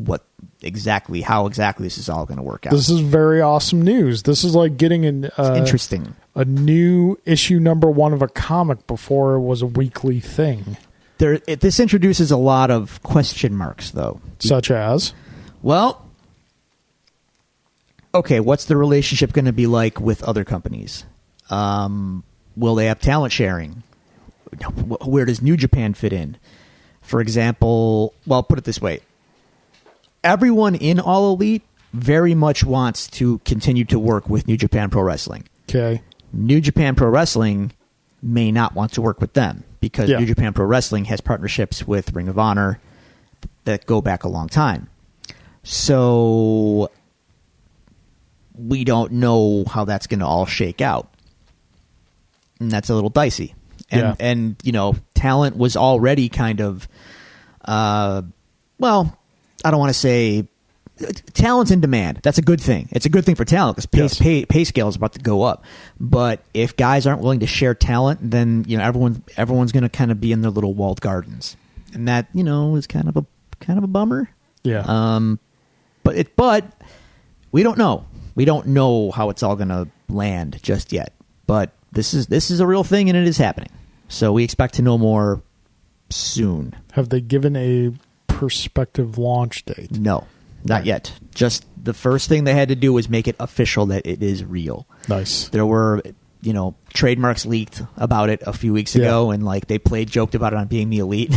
how exactly this is all going to work out. This is very awesome news. This is like getting interesting. A new issue number 1 of a comic before it was a weekly thing. This introduces a lot of question marks, though. Such as? Well, okay, what's the relationship going to be like with other companies? Will they have talent sharing? Where does New Japan fit in? For example, well, put it this way. Everyone in All Elite very much wants to continue to work with New Japan Pro Wrestling. Okay. New Japan Pro Wrestling may not want to work with them because New Japan Pro Wrestling has partnerships with Ring of Honor that go back a long time. So we don't know how that's going to all shake out. And that's a little dicey. And talent was already kind of, I don't want to say talent's in demand. That's a good thing. It's a good thing for talent because pay scale is about to go up. But if guys aren't willing to share talent, then everyone's going to kind of be in their little walled gardens, and that is kind of a bummer. Yeah. But we don't know. We don't know how it's all going to land just yet. But this is a real thing, and it is happening. So we expect to know more soon. Have they given a prospective launch date? No, not yet. Just the first thing they had to do was make it official that it is real. Nice. There were, trademarks leaked about it a few weeks ago, and they joked about it on Being the Elite.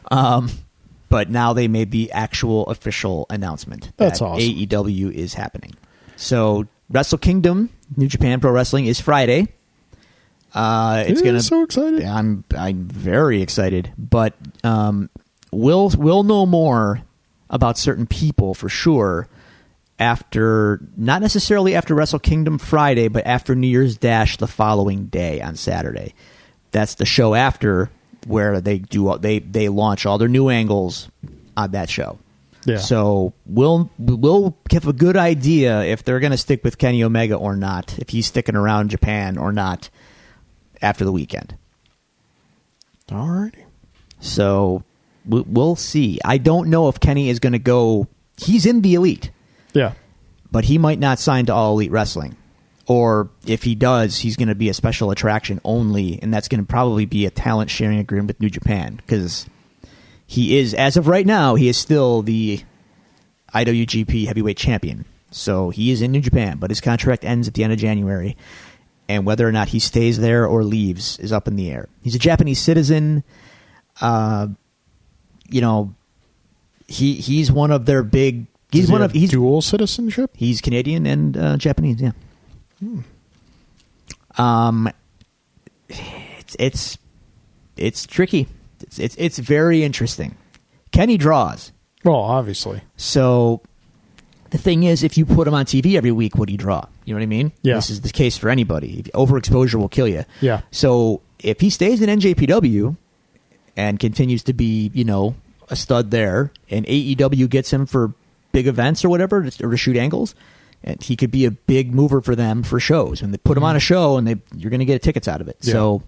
But now they made the actual official announcement That's that awesome. AEW is happening. So Wrestle Kingdom, New Japan Pro Wrestling, is Friday. So excited. I'm very excited, but we'll know more about certain people for sure after, not necessarily after Wrestle Kingdom Friday, but after New Year's Dash the following day on Saturday. That's the show after where they launch all their new angles on that show. Yeah. So we'll have a good idea if they're going to stick with Kenny Omega or not, if he's sticking around Japan or not after the weekend. All righty. So we'll see. I don't know if Kenny is going to go. He's in the Elite. Yeah. But he might not sign to All Elite Wrestling. Or if he does, he's going to be a special attraction only, and that's going to probably be a talent sharing agreement with New Japan, because he is, as of right now, he is still the IWGP Heavyweight Champion. So he is in New Japan, but his contract ends at the end of January, and whether or not he stays there or leaves is up in the air. He's a Japanese citizen. He's one of their big. He's dual citizenship. He's Canadian and Japanese. Yeah. It's tricky. It's very interesting. Kenny draws. Well, obviously. So the thing is, if you put him on TV every week, would he draw? You know what I mean? Yeah. This is the case for anybody. Overexposure will kill you. Yeah. So if he stays in NJPW and continues to be, a stud there, and AEW gets him for big events or whatever, or to shoot angles, and he could be a big mover for them for shows. And they put him on a show, and you're going to get tickets out of it. Yeah. So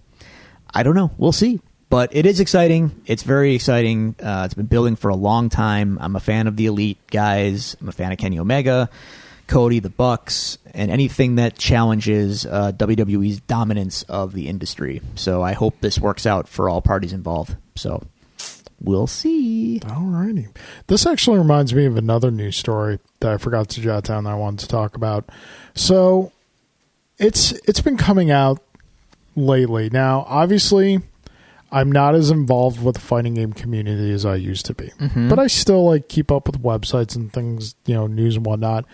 I don't know. We'll see. But it is exciting. It's very exciting. It's been building for a long time. I'm a fan of the Elite guys. I'm a fan of Kenny Omega, Cody, the Bucks, and anything that challenges WWE's dominance of the industry. So I hope this works out for all parties involved. So we'll see. All righty. This actually reminds me of another news story that I forgot to jot down that I wanted to talk about. So it's been coming out lately. Now, obviously, I'm not as involved with the fighting game community as I used to be. Mm-hmm. But I still keep up with websites and things, news and whatnot.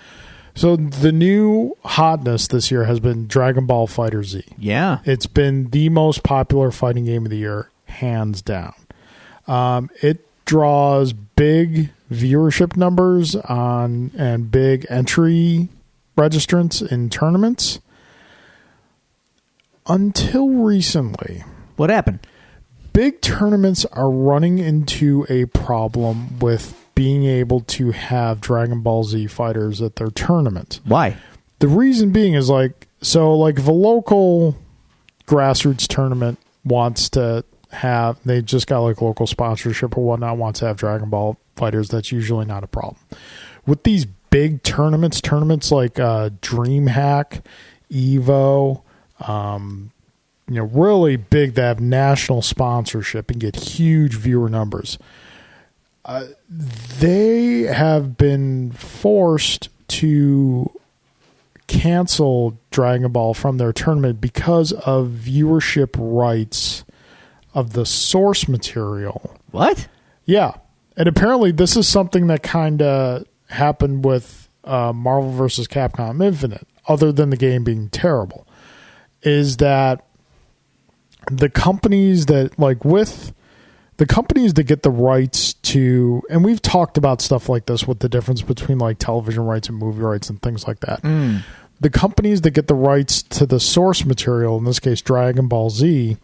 So the new hotness this year has been Dragon Ball FighterZ. Yeah. It's been the most popular fighting game of the year, hands down. It draws big viewership numbers and big entry registrants in tournaments. Until recently. What happened? Big tournaments are running into a problem with being able to have Dragon Ball Z fighters at their tournament. Why? The reason being is if a local grassroots tournament wants to have, they just got local sponsorship or whatnot, wants to have Dragon Ball fighters, that's usually not a problem. With these big tournaments like DreamHack, Evo, really big, that have national sponsorship and get huge viewer numbers. They have been forced to cancel Dragon Ball from their tournament because of viewership rights of the source material. What? Yeah. And apparently this is something that kind of happened with Marvel vs. Capcom Infinite, other than the game being terrible, is that the companies that the companies that get the rights to, and we've talked about stuff like this with the difference between television rights and movie rights and things like that. The companies that get the rights to the source material, in this case Dragon Ball Z,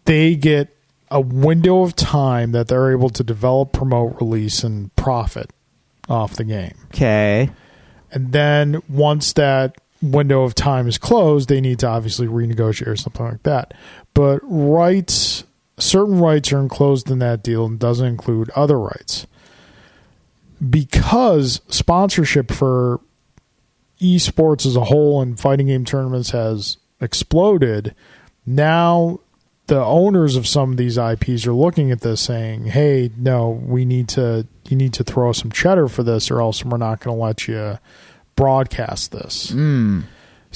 they get a window of time that they're able to develop, promote, release, and profit off the game. Okay. And then once that window of time is closed, they need to obviously renegotiate or something like that. But certain rights are enclosed in that deal and doesn't include other rights. Because sponsorship for esports as a whole and fighting game tournaments has exploded, now the owners of some of these IPs are looking at this saying, hey, no, you need to throw some cheddar for this or else we're not going to let you broadcast this.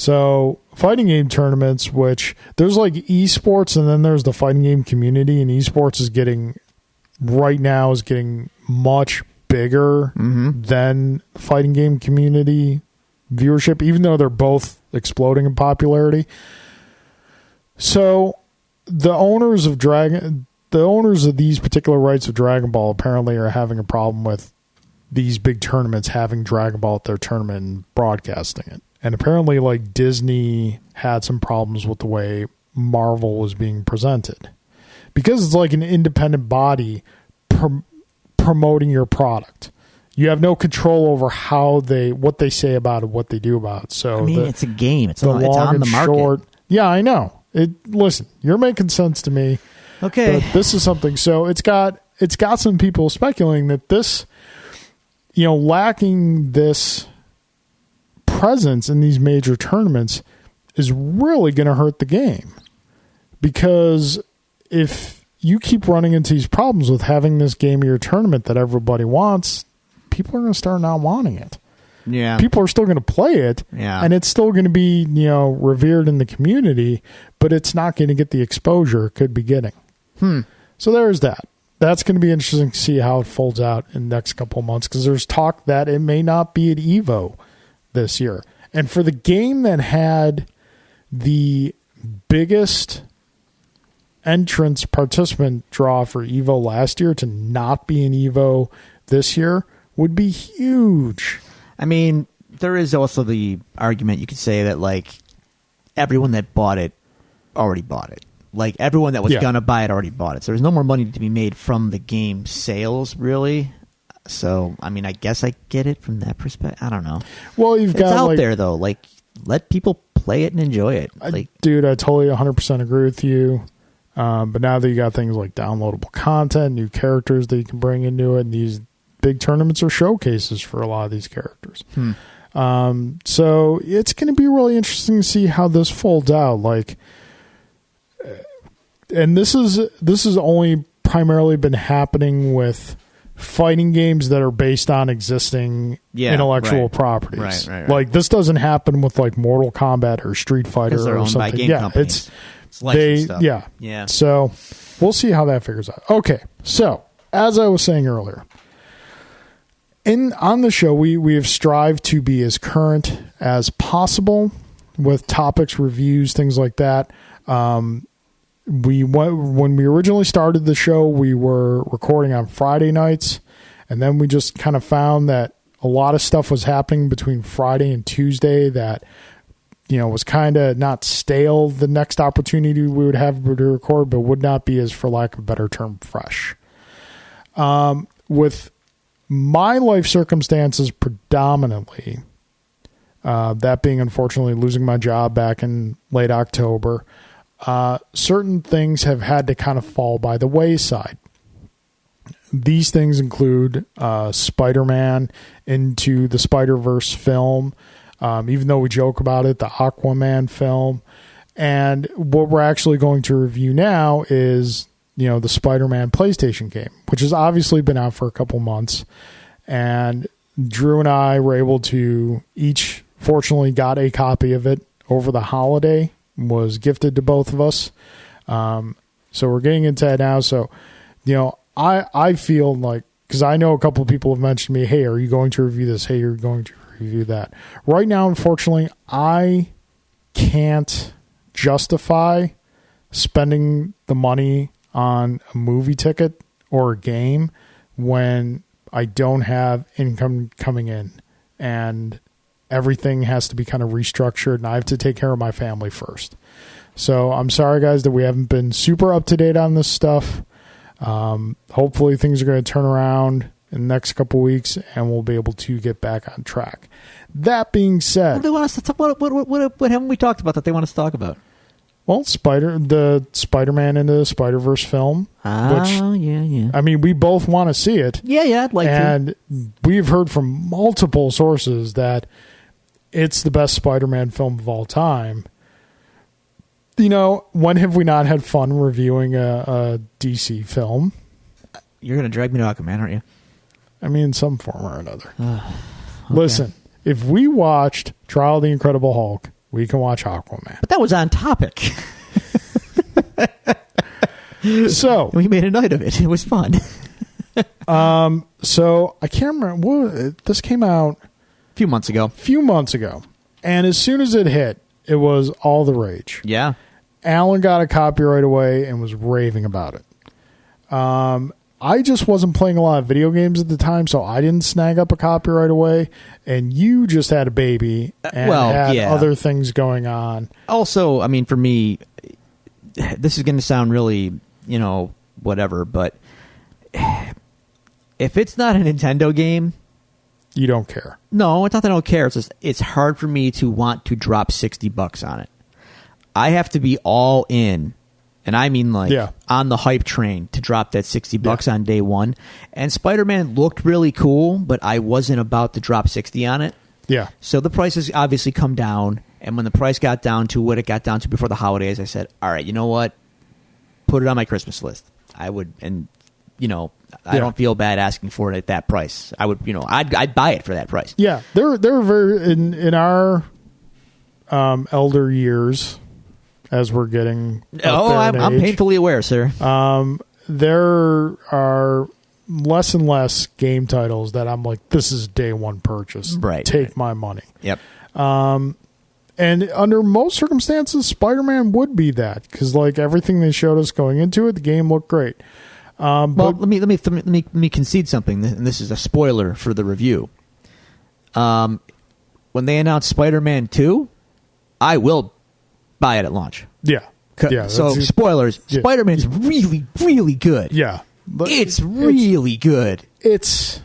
So fighting game tournaments, which there's like esports and then there's the fighting game community, and esports is getting much bigger than the fighting game community viewership, even though they're both exploding in popularity. So the owners of these particular rights of Dragon Ball apparently are having a problem with these big tournaments having Dragon Ball at their tournament and broadcasting it. And apparently, like, Disney had some problems with the way Marvel was being presented. Because it's like an independent body promoting your product. You have no control over what they say about it, what they do about it. So it's a game. It's on the market. Yeah, I know. Listen, you're making sense to me. Okay. But this is something. So it's got some people speculating that this, lacking this presence in these major tournaments is really going to hurt the game. Because if you keep running into these problems with having this game of your tournament that everybody wants, people are going to start not wanting it. Yeah. People are still going to play it, and it's still going to be, revered in the community, but it's not going to get the exposure it could be getting. So there's that. That's going to be interesting to see how it folds out in the next couple of months, because there's talk that it may not be at EVO this year. And for the game that had the biggest entrance participant draw for EVO last year to not be in EVO this year would be huge. I mean, there is also the argument you could say that, like, everyone that bought it already bought it. Like, everyone that was going to buy it already bought it. So there's no more money to be made from the game sales, really. So, I mean, I guess I get it from that perspective. I don't know. Well, it's out there, though. Like, let people play it and enjoy it. Dude, I totally 100% agree with you. But now that you got things like downloadable content, new characters that you can bring into it, and these big tournaments are showcases for a lot of these characters. So it's going to be really interesting to see how this folds out. Like, and this has only primarily been happening with fighting games that are based on existing intellectual properties. Right. Like, this doesn't happen with like Mortal Kombat or Street Fighter or something. By game companies. It's licensed stuff. Yeah. So we'll see how that figures out. Okay. So as I was saying earlier, on the show, we have strived to be as current as possible with topics, reviews, things like that. When we originally started the show, we were recording on Friday nights, and then we just kind of found that a lot of stuff was happening between Friday and Tuesday that, was kind of not stale the next opportunity we would have to record, but would not be, as for lack of a better term, fresh. With my life circumstances predominantly, that being unfortunately losing my job back in late October, certain things have had to kind of fall by the wayside. These things include Spider-Man Into the Spider-Verse film, even though we joke about it, the Aquaman film. And what we're actually going to review now is, the Spider-Man PlayStation game, which has obviously been out for a couple months. And Drew and I were able to each, fortunately, got a copy of it over the holiday. Was gifted to both of us. So we're getting into that now. So, I feel like, because I know a couple of people have mentioned to me, hey, are you going to review this? Hey, you're going to review that. Right now, unfortunately, I can't justify spending the money on a movie ticket or a game when I don't have income coming in, and everything has to be kind of restructured, and I have to take care of my family first. So I'm sorry, guys, that we haven't been super up to date on this stuff. Hopefully things are going to turn around in the next couple weeks, and we'll be able to get back on track. That being said, what do they want us to talk, what haven't we talked about that they want us to talk about? Well, the Spider-Man Into the Spider-Verse film. Yeah. I mean, we both want to see it. Yeah, I'd like to. And we've heard from multiple sources that it's the best Spider-Man film of all time. When have we not had fun reviewing a DC film? You're going to drag me to Aquaman, aren't you? I mean, in some form or another. Okay. Listen, if we watched Trial of the Incredible Hulk we can watch Aquaman. But that was on topic. So we made a night of it. It was fun. So I can't remember. This came out A few months ago. And as soon as it hit, it was all the rage. Yeah. Alan got a copy right away and was raving about it. I just wasn't playing a lot of video games at the time, so I didn't snag up a copy right away. And you just had a baby and had other things going on. Also, I mean, for me, this is going to sound really, whatever, but if it's not a Nintendo game, you don't care. No, it's not that I don't care. It's just, it's hard for me to want to drop $60 on it. I have to be all in. And I mean, on the hype train to drop that $60 on day one. And Spider-Man looked really cool, but I wasn't about to drop 60 on it. Yeah. So the price has obviously come down. And when the price got down to what it got down to before the holidays, I said, all right, you know what? Put it on my Christmas list. I would, and, I don't feel bad asking for it at that price. I would, I'd buy it for that price. Yeah. They're very, in our elder years, as we're getting I'm painfully aware, sir. There are less and less game titles that I'm like, this is day one purchase. Right. Take my money. Yep. And under most circumstances, Spider-Man would be that because everything they showed us going into it, the game looked great. But let me concede something, and this is a spoiler for the review. When they announced Spider-Man 2, I will buy it at launch. Yeah. So, spoilers. Yeah. Spider-Man's really, really good. Yeah. It's really good. It's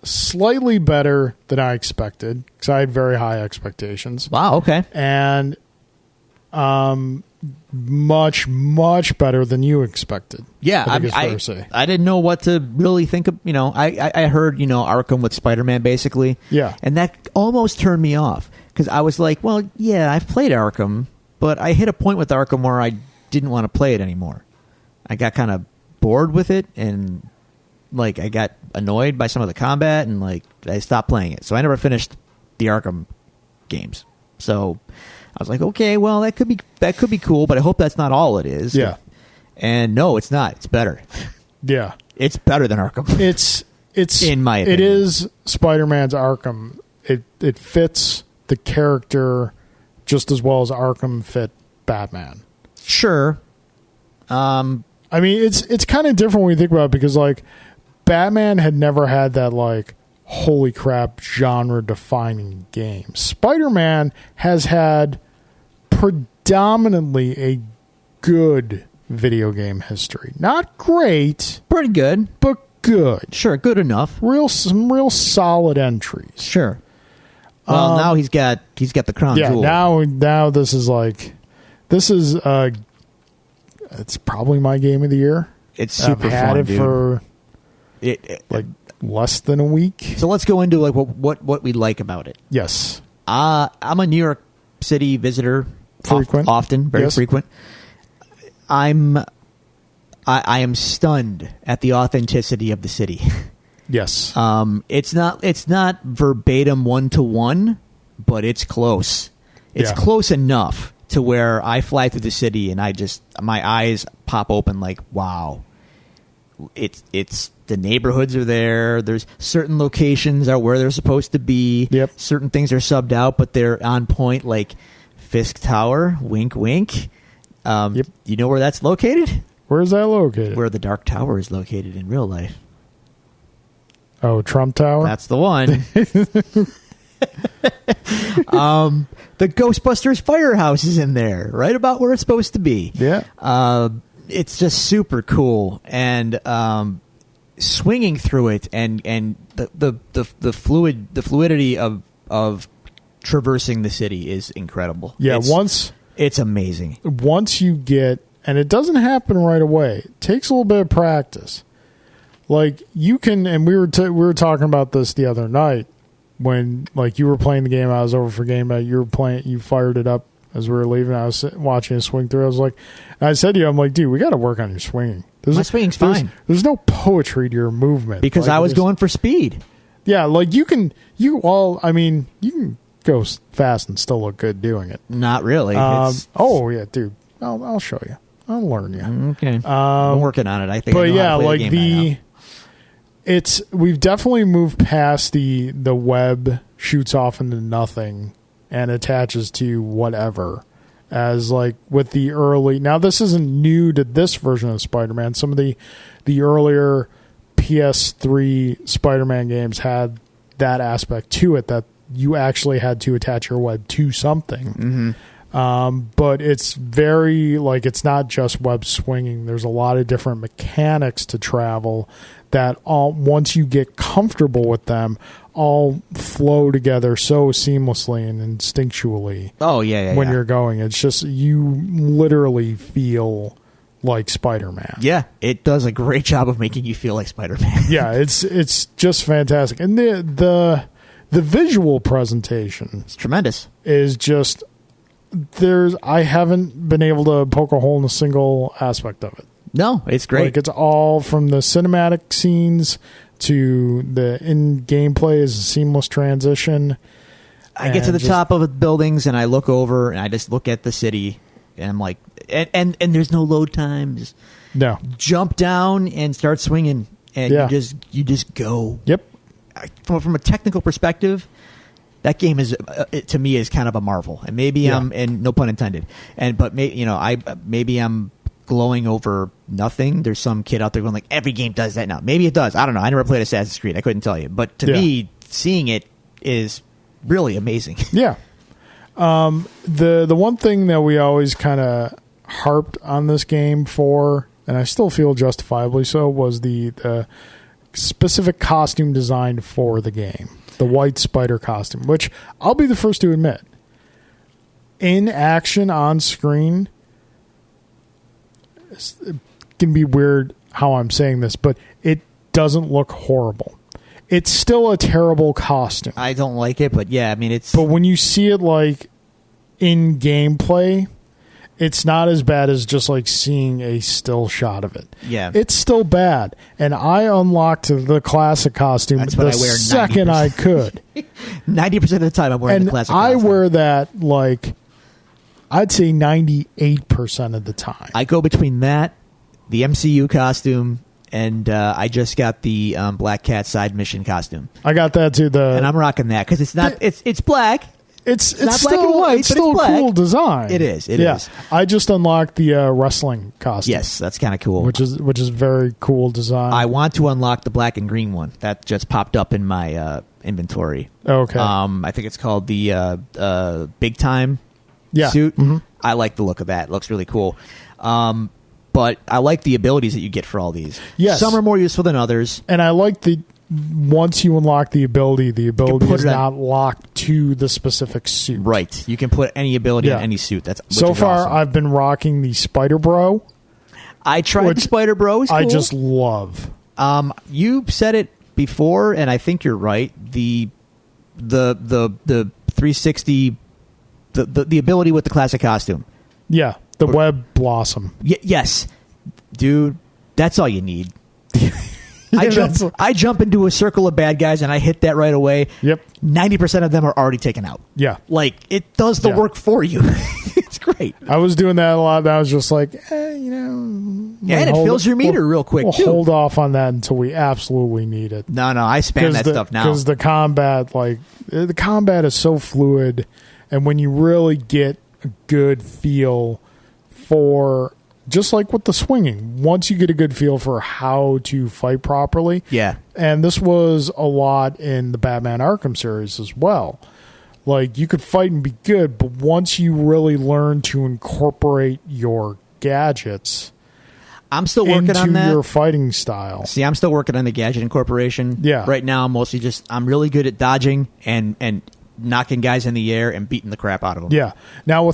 slightly better than I expected because I had very high expectations. Wow, okay. And much, much better than you expected. Yeah, I think it's fair to say. I didn't know what to really think of. I heard, Arkham with Spider-Man, basically. Yeah. And that almost turned me off. Because I was like, well, yeah, I've played Arkham, but I hit a point with Arkham where I didn't want to play it anymore. I got kind of bored with it, and I got annoyed by some of the combat, and I stopped playing it. So I never finished the Arkham games. So I was like, okay, well, that could be cool, but I hope that's not all it is. Yeah. And no, it's not. It's better. Yeah. It's better than Arkham. It's in my opinion. It is Spider-Man's Arkham. It fits the character just as well as Arkham fit Batman. Sure. I mean, it's kind of different when you think about it because Batman had never had that holy crap genre defining game. Spider-Man has had predominantly a good video game history. Not great, pretty good, but good. Sure, good enough. Some real solid entries. Sure. Well, now he's got the crown jewel. Yeah, now this is it's probably my game of the year. It's super I've had fun, it dude. for less than a week. So let's go into what we like about it. Yes. I'm a New York City visitor. Frequent. Often, very frequent. I am stunned at the authenticity of the city. Yes. It's not verbatim 1-to-1, but it's close. It's close enough to where I fly through the city and my eyes pop open wow. It's the neighborhoods are there. There's certain locations are where they're supposed to be. Yep. Certain things are subbed out, but they're on point, like Fisk Tower, wink wink. Yep. You know where that's located? Where is that located? Where the Dark Tower is located in real life. Oh, Trump Tower? That's the one. The Ghostbusters firehouse is in there, right about where it's supposed to be. Yeah. It's just super cool, and swinging through it, and the fluidity of traversing the city is incredible. Yeah, it's amazing. Once you get, and it doesn't happen right away. It takes a little bit of practice. You can, and we were talking about this the other night when you were playing the game. I was over for game night. You fired it up as we were leaving. I was watching a swing through. I said to you, I'm like, dude, we got to work on your swinging. My swinging's fine. There's no poetry to your movement because I was going for speed. Yeah, you can go fast and still look good doing it. Not really. Oh yeah, dude. I'll show you. I'll learn you. Okay. I'm working on it. I think. But I know yeah, how to play like the game we've definitely moved past the web shoots off into nothing and attaches to whatever. As like with the early, now this isn't new to this version of Spider-Man. Some of the earlier PS3 Spider-Man games had that aspect to it, that you actually had to attach your web to something. But it's very like, it's not just web swinging. There's a lot of different mechanics to travel that all, once you get comfortable with them, all flow together so seamlessly and instinctually. Oh yeah, when you're going, it's just, you literally feel like Spider-Man. Yeah, it does a great job of making you feel like Spider-Man. Yeah, it's just fantastic, and the visual presentation, It's tremendous. is just, I haven't been able to poke a hole in a single aspect of it. No, it's great. Like, it's all from the cinematic scenes to the in gameplay is a seamless transition. I get to the top of the buildings and I look over and I just look at the city and I'm like, and there's no load time. Just No. jump down and start swinging, and you just go. Yep. From a technical perspective, that game is to me is kind of a marvel, and maybe I'm, and no pun intended, but maybe I'm glowing over nothing. There's some kid out there going like, every game does that now. Maybe it does. I don't know. I never played Assassin's Creed. I couldn't tell you. But to me, seeing it is really amazing. Yeah. The one thing that we always kind of harped on this game for, and I still feel justifiably so, was the specific costume designed for the game. The white spider costume, which I'll be the first to admit, in action on screen, it can be weird how I'm saying this, but it doesn't look horrible. It's still a terrible costume. I don't like it, but yeah, I mean, it's... But when you see it like in gameplay, it's not as bad as just like seeing a still shot of it. Yeah. It's still bad. And I unlocked the classic costume That's what the I wear second 90%. I could. 90% of the time I'm wearing And the classic I costume. wear that like, I'd say 98% of the time. I go between that, the MCU costume, and I just got the Black Cat side mission costume. I got that too. And I'm rocking that because it's not... It's black. It's not still, black and white, it's but still it's a black. cool design. It is. It is. I just unlocked the wrestling costume. Yes, that's kind of cool. Which is very cool design. I want to unlock the black and green one that just popped up in my inventory. Okay. I think it's called the Big Time suit. Mm-hmm. I like the look of that. It looks really cool. But I like the abilities that you get for all these. Yes. Some are more useful than others. And I like once you unlock the ability is it not locked to the specific suit. Right. You can put any ability in any suit. Which so is far, awesome. I've been rocking the Spider Bro. I tried the Spider Bro. It's cool. I just love. You said it before, and I think you're right. The 360, the ability with the classic costume. Yeah, the Web Blossom. Yes, dude, that's all you need. Yeah, I jump into a circle of bad guys and I hit that right away. Yep. 90% of them are already taken out. Yeah. Like, it does the work for you. It's great. I was doing that a lot. And I was just like, Yeah, and it fills your meter real quick, we'll too. hold off on that until we absolutely need it. No, I spam that stuff now. Because the combat, the combat is so fluid, and when you really get a good feel for, just like with the swinging, once you get a good feel for how to fight properly. Yeah. And this was a lot in the Batman Arkham series as well. Like, you could fight and be good, but once you really learn to incorporate your gadgets, I'm still working on that. into your fighting style. See, I'm still working on the gadget incorporation. Yeah. Right now, I'm mostly I'm really good at dodging and knocking guys in the air and beating the crap out of them. Yeah. Now,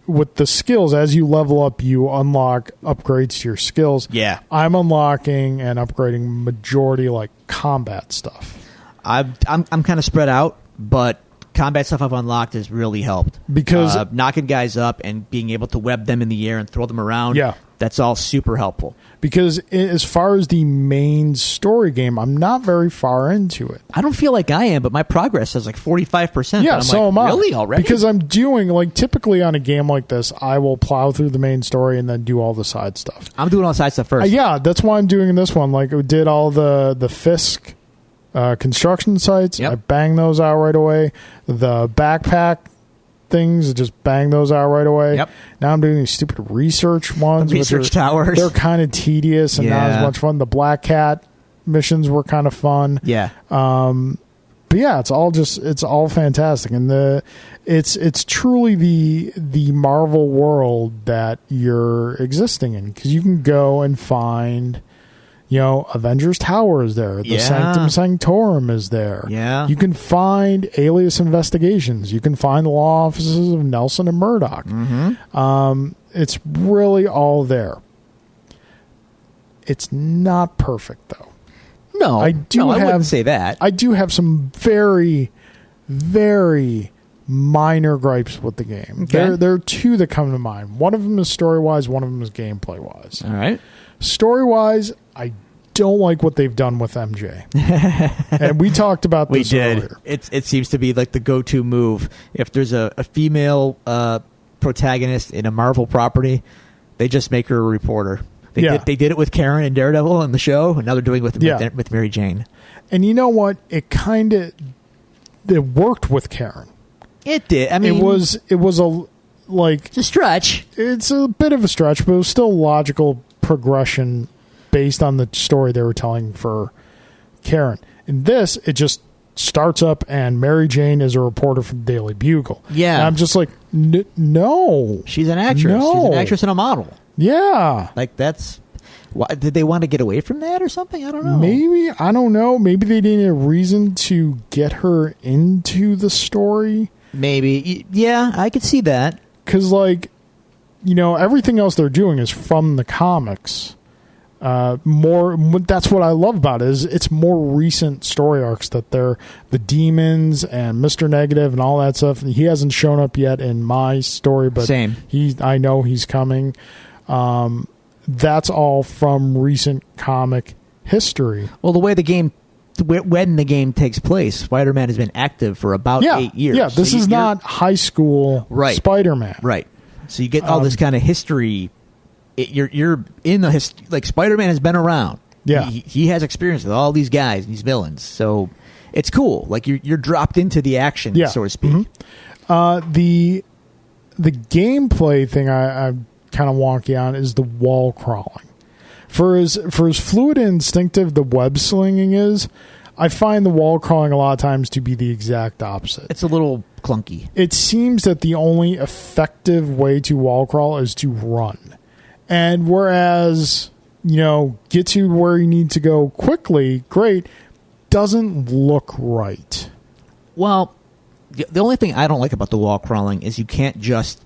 with the skills, as you level up, you unlock upgrades to your skills. Yeah. I'm unlocking and upgrading majority combat stuff. I'm kind of spread out, but combat stuff I've unlocked has really helped. Because knocking guys up and being able to web them in the air and throw them around. Yeah. That's all super helpful. Because as far as the main story game, I'm not very far into it. I don't feel like I am, but my progress is like 45%. Yeah, so am I. Really? Already? Because I'm doing, like, typically on a game like this, I will plow through the main story and then do all the side stuff. I'm doing all the side stuff first. Yeah, that's why I'm doing this one. Like, we did all the Fisk construction sites. Yep. I banged those out right away. The backpack things, just bang those out right away. Yep. Now I'm doing these stupid research ones. Research towers. They're kind of tedious and not as much fun. The Black Cat missions were kind of fun. Yeah. But yeah, it's all fantastic, and it's truly the Marvel world that you're existing in, because you can go and find, Avengers Tower is there, the Sanctum Sanctorum is there. Yeah, you can find Alias Investigations, you can find the law offices of Nelson and Murdoch. Mm-hmm. It's really all there. It's not perfect though. No, I wouldn't say that. I do have some very, very minor gripes with the game. Okay. There are two that come to mind. One of them is story-wise, one of them is gameplay-wise. All right. Story-wise, I don't like what they've done with MJ. And we talked about this earlier. It seems to be like the go-to move. If there's a female protagonist in a Marvel property, they just make her a reporter. They did it with Karen and Daredevil in the show, and now they're doing it with Mary Jane. And you know what? It worked with Karen. It did. I mean, it was it's a stretch. It's a bit of a stretch, but it was still logical progression based on the story they were telling for Karen. In this, it just starts up and Mary Jane is a reporter for the Daily Bugle. Yeah. And I'm just like, no. She's an actress. No. She's an actress and a model. Yeah. Like, that's... Why, did they want to get away from that or something? I don't know. Maybe. I don't know. Maybe they needed a reason to get her into the story. Maybe. Yeah, I could see that. Because, everything else they're doing is from the comics. That's what I love about it, is it's more recent story arcs that they're the demons and Mr. Negative and all that stuff. He hasn't shown up yet in my story, but Same. I know he's coming. That's all from recent comic history. Well, the way when the game takes place, Spider-Man has been active for about 8 years. Yeah, this is not high school Spider-Man. Right. So you get all this kind of history. You're in the like Spider-Man has been around. Yeah, he has experience with all these guys, these villains. So it's cool. Like you're dropped into the action, so to speak. Mm-hmm. The gameplay thing I'm kind of wonky on is the wall crawling. For as fluid and instinctive the web slinging is, I find the wall crawling a lot of times to be the exact opposite. It's a little clunky. It seems that the only effective way to wall crawl is to run. And whereas, get to where you need to go quickly, great, doesn't look right. Well, the only thing I don't like about the wall crawling is you can't just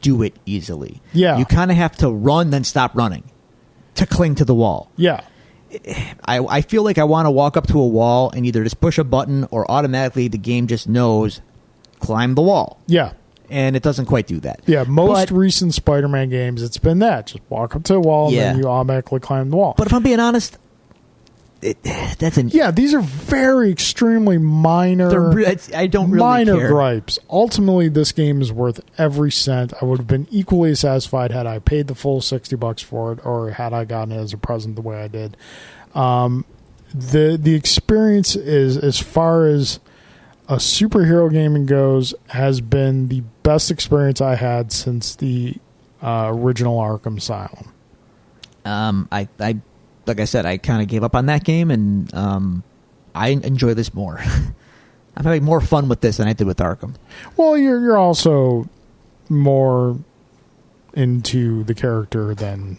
do it easily. Yeah. You kind of have to run, then stop running to cling to the wall. Yeah. I feel like I want to walk up to a wall and either just push a button or automatically the game just knows climb the wall. Yeah. And it doesn't quite do that. Yeah, most recent Spider-Man games, it's been that. Just walk up to a wall and then you automatically climb the wall. But if I'm being honest, these are very extremely minor. I don't really minor care. gripes. Ultimately, this game is worth every cent. I would have been equally satisfied had I paid the full $60 for it, or had I gotten it as a present the way I did. The experience is, as far as a superhero gaming goes, has been the best experience I had since the original Arkham Asylum. Like I said, I kind of gave up on that game, and I enjoy this more. I'm having more fun with this than I did with Arkham. Well, you're also more into the character than...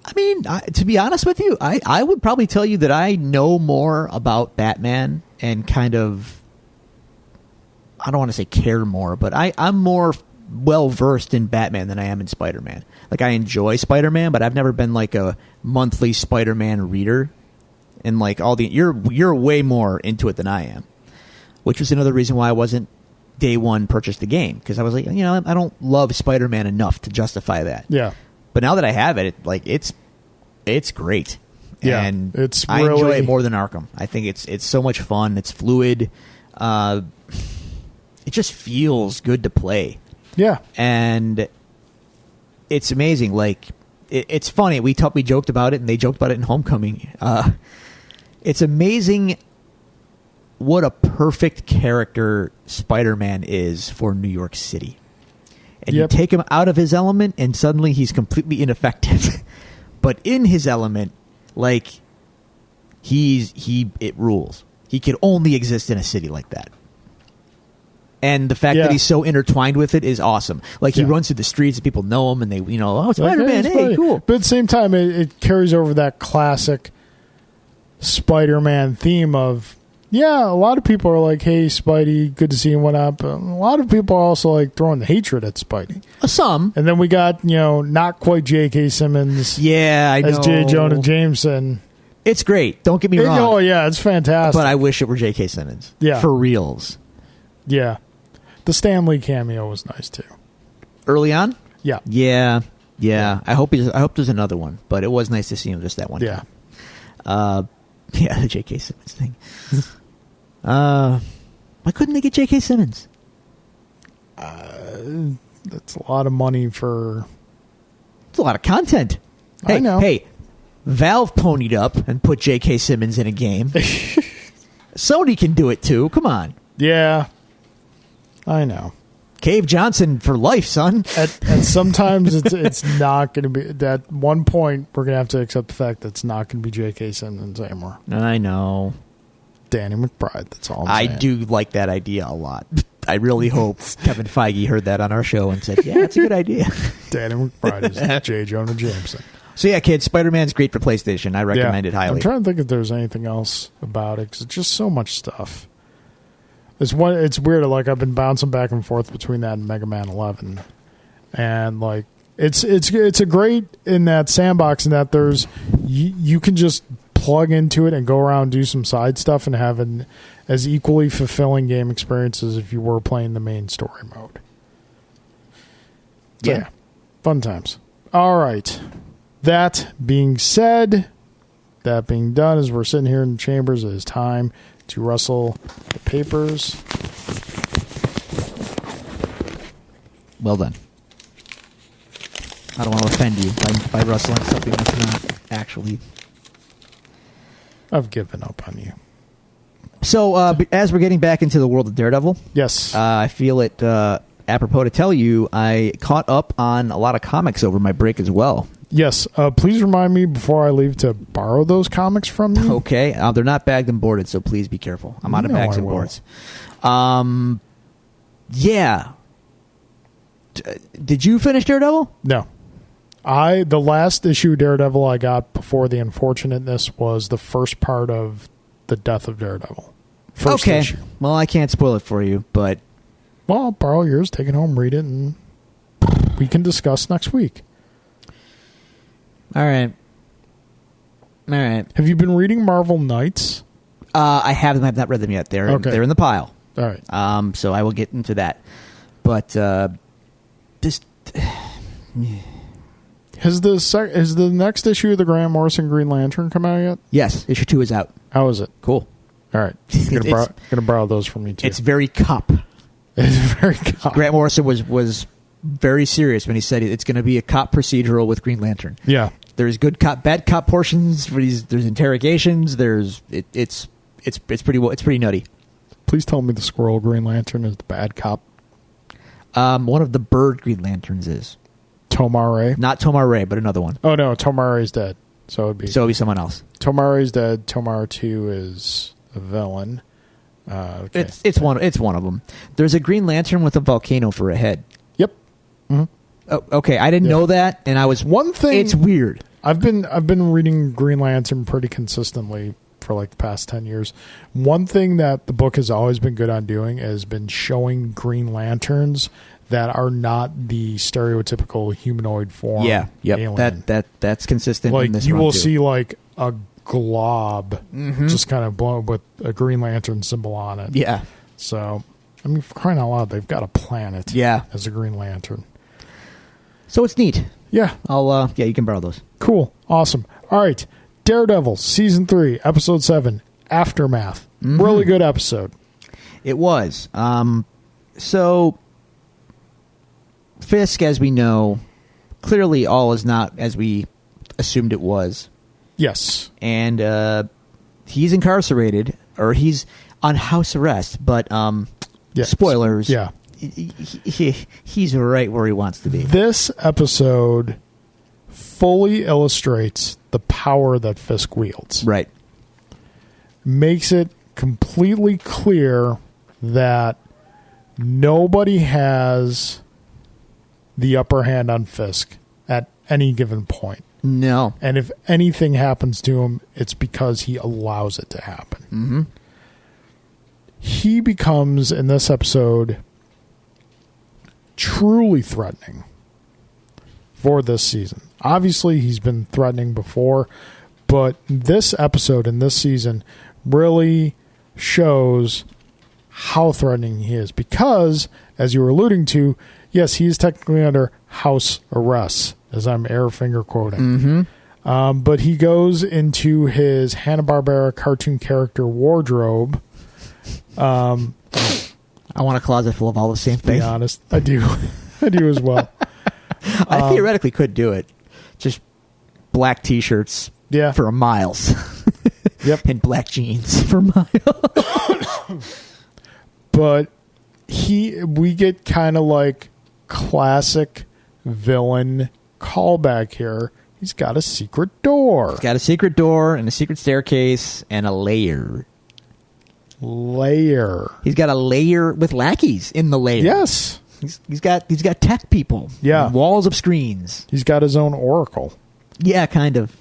I mean, to be honest with you, I would probably tell you that I know more about Batman and kind of... I don't want to say care more, but I'm more well-versed in Batman than I am in Spider-Man. Like, I enjoy Spider-Man, but I've never been like a monthly Spider-Man reader. And like you're way more into it than I am, which was another reason why I wasn't day one purchased the game, because I was like, I don't love Spider-Man enough to justify that. Yeah. But now that I have it, it's great. Yeah, and it's I really... enjoy it more than Arkham. I think it's so much fun. It's fluid. It just feels good to play. Yeah, and it's amazing. Like it's funny. We joked about it, and they joked about it in Homecoming. It's amazing what a perfect character Spider-Man is for New York City. And you take him out of his element, and suddenly he's completely ineffective. But in his element, like it rules. He could only exist in a city like that. And the fact that he's so intertwined with it is awesome. Like, he runs through the streets and people know him and they, oh, Spider-Man, hey, cool. But at the same time, it carries over that classic Spider-Man theme of, a lot of people are like, hey, Spidey, good to see you, what up? A lot of people are also like throwing the hatred at Spidey. Some. And then we got, not quite J.K. Simmons. Yeah, I know. As J. Jonah Jameson. It's great. Don't get me wrong. Oh, yeah, it's fantastic. But I wish it were J.K. Simmons. Yeah. For reals. Yeah. The Stan Lee cameo was nice, too. Early on? Yeah. Yeah. I hope there's another one, but it was nice to see him just that one time. The J.K. Simmons thing. Why couldn't they get J.K. Simmons? That's a lot of money for... It's a lot of content. I know. Hey, Valve ponied up and put J.K. Simmons in a game. Sony can do it, too. Come on. Yeah. I know. Cave Johnson for life, son. And sometimes it's not going to be... At one point, we're going to have to accept the fact that it's not going to be J.K. Simmons anymore. I know. Danny McBride, that's all I'm saying. I do like that idea a lot. I really hope Kevin Feige heard that on our show and said, yeah, it's a good idea. Danny McBride is J. Jonah Jameson. So yeah, kids, Spider-Man's great for PlayStation. I recommend it highly. I'm trying to think if there's anything else about it, because it's just so much stuff. It's weird. Like, I've been bouncing back and forth between that and Mega Man 11, and like it's a great in that sandbox in that there's you can just plug into it and go around and do some side stuff and have an as equally fulfilling game experience as if you were playing the main story mode. So, yeah, fun times. All right. That being said, that being done, as we're sitting here in the chambers, it is time to rustle the papers. Well done. I don't want to offend you by rustling something that's not actually... I've given up on you. So, as we're getting back into the world of Daredevil, yes, I feel it apropos to tell you I caught up on a lot of comics over my break as well. Yes, please remind me before I leave to borrow those comics from you. Okay, they're not bagged and boarded, so please be careful. I'm out of bags and boards. Yeah. Did you finish Daredevil? No. The last issue of Daredevil I got before the unfortunateness was the first part of the death of Daredevil. First issue. Well, I can't spoil it for you, but... Well, I'll borrow yours, take it home, read it, and we can discuss next week. All right. Have you been reading Marvel Knights? I have them. I have not read them yet. They're in the pile. All right. So I will get into that. But this... Has the next issue of the Grant Morrison Green Lantern come out yet? Yes, issue 2 is out. How is it? Cool. All right. I'm gonna borrow those from you too. It's very cop. It's very cop. Grant Morrison was very serious when he said it's going to be a cop procedural with Green Lantern. Yeah. There's good cop, bad cop portions. There's interrogations. It's pretty nutty. Please tell me the Squirrel Green Lantern is the bad cop. One of the bird Green Lanterns is Tomar-Ray. Not Tomar-Ray, but another one. Oh no, Tomar-Ray's dead. So it'd be someone else. Tomar-Ray's dead. Tomar 2 is a villain. Okay. It's one of them. There's a Green Lantern with a volcano for a head. Yep. Mm-hmm. Oh, okay, I didn't know that, and I was one thing. It's weird. I've been reading Green Lantern pretty consistently for like the past 10 years. One thing that the book has always been good on doing has been showing Green Lanterns that are not the stereotypical humanoid form. Yeah, yep. Alien. That's consistent. Like in this you run will too. see like a glob just kind of blown with a Green Lantern symbol on it. Yeah. So, I mean, for crying out loud, they've got a planet. Yeah. As a Green Lantern. So it's neat. Yeah. You can borrow those. Cool. Awesome. All right. Daredevil, Season 3, Episode 7, Aftermath. Really good episode. It was. So, Fisk, as we know, clearly all is not as we assumed it was. Yes. And he's incarcerated, or he's on house arrest, but spoilers. Yeah. He's right where he wants to be. This episode fully illustrates the power that Fisk wields. Right. Makes it completely clear that nobody has the upper hand on Fisk at any given point. No. And if anything happens to him, it's because he allows it to happen. Mm-hmm. He becomes, in this episode, truly threatening for this season. Obviously, he's been threatening before, but this episode in this season really shows how threatening he is because, as you were alluding to, yes, he is technically under house arrest, as I'm air finger quoting. Mm-hmm. But he goes into his Hanna-Barbera cartoon character wardrobe. I want a closet full of all the same To be things. honest, I do. I do as well. I theoretically could do it. Just black T-shirts Yeah. for miles. Yep. And black jeans for miles. But we get kind of like classic villain callback here. He's got a secret door. He's got a secret door and a secret staircase and a lair. He's got a lair with lackeys in the lair. Yes. He's got tech people. Yeah. And walls of screens. He's got his own oracle. Yeah, kind of.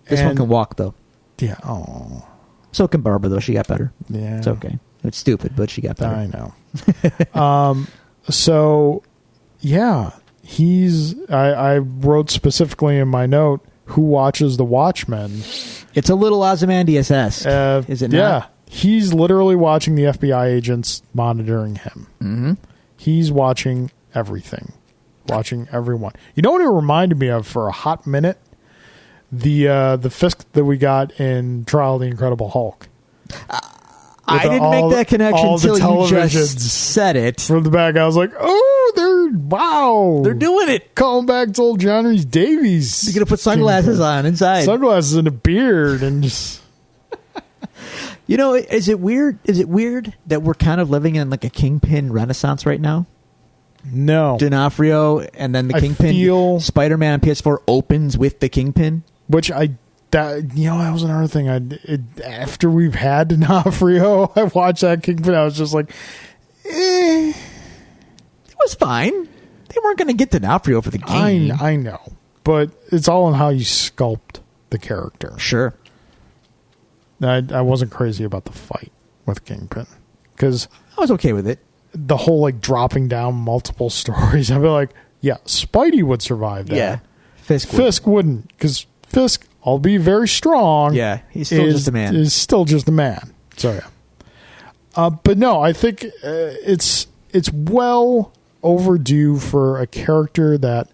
This one can walk though. Yeah. Oh. So can Barbara though. She got better. Yeah. It's okay. It's stupid, but she got better. I know. So, yeah, I wrote specifically in my note, who watches the Watchmen? It's a little Ozymandias-esque, is it not? Yeah. He's literally watching the FBI agents monitoring him. Mm-hmm. He's watching everything. Watching everyone. You know what it reminded me of for a hot minute? The Fisk that we got in Trial of the Incredible Hulk. I didn't make that connection until you just televisions said it. from the back. I was like, oh, They're doing it. calling back to old John Rhys Davies. You're going to put sunglasses on inside. Sunglasses and a beard and just... You know, is it weird? Is it weird that we're kind of living in like a Kingpin renaissance right now? No. D'Onofrio and then the I Kingpin. feel- Spider-Man on PS4 opens with the Kingpin. Which that was another thing. After we've had D'Onofrio, I watched that Kingpin. I was just like, It was fine. They weren't going to get D'Onofrio for the game. I know. But it's all in how you sculpt the character. Sure. I wasn't crazy about the fight with Kingpin. Because I was okay with it. the whole like dropping down multiple stories, I'd be like, yeah, Spidey would survive that. Yeah. Fisk wouldn't. Because Fisk, albeit very strong, Yeah, he's still just a man. Is still just a man. So yeah. But no, I think it's well overdue for a character that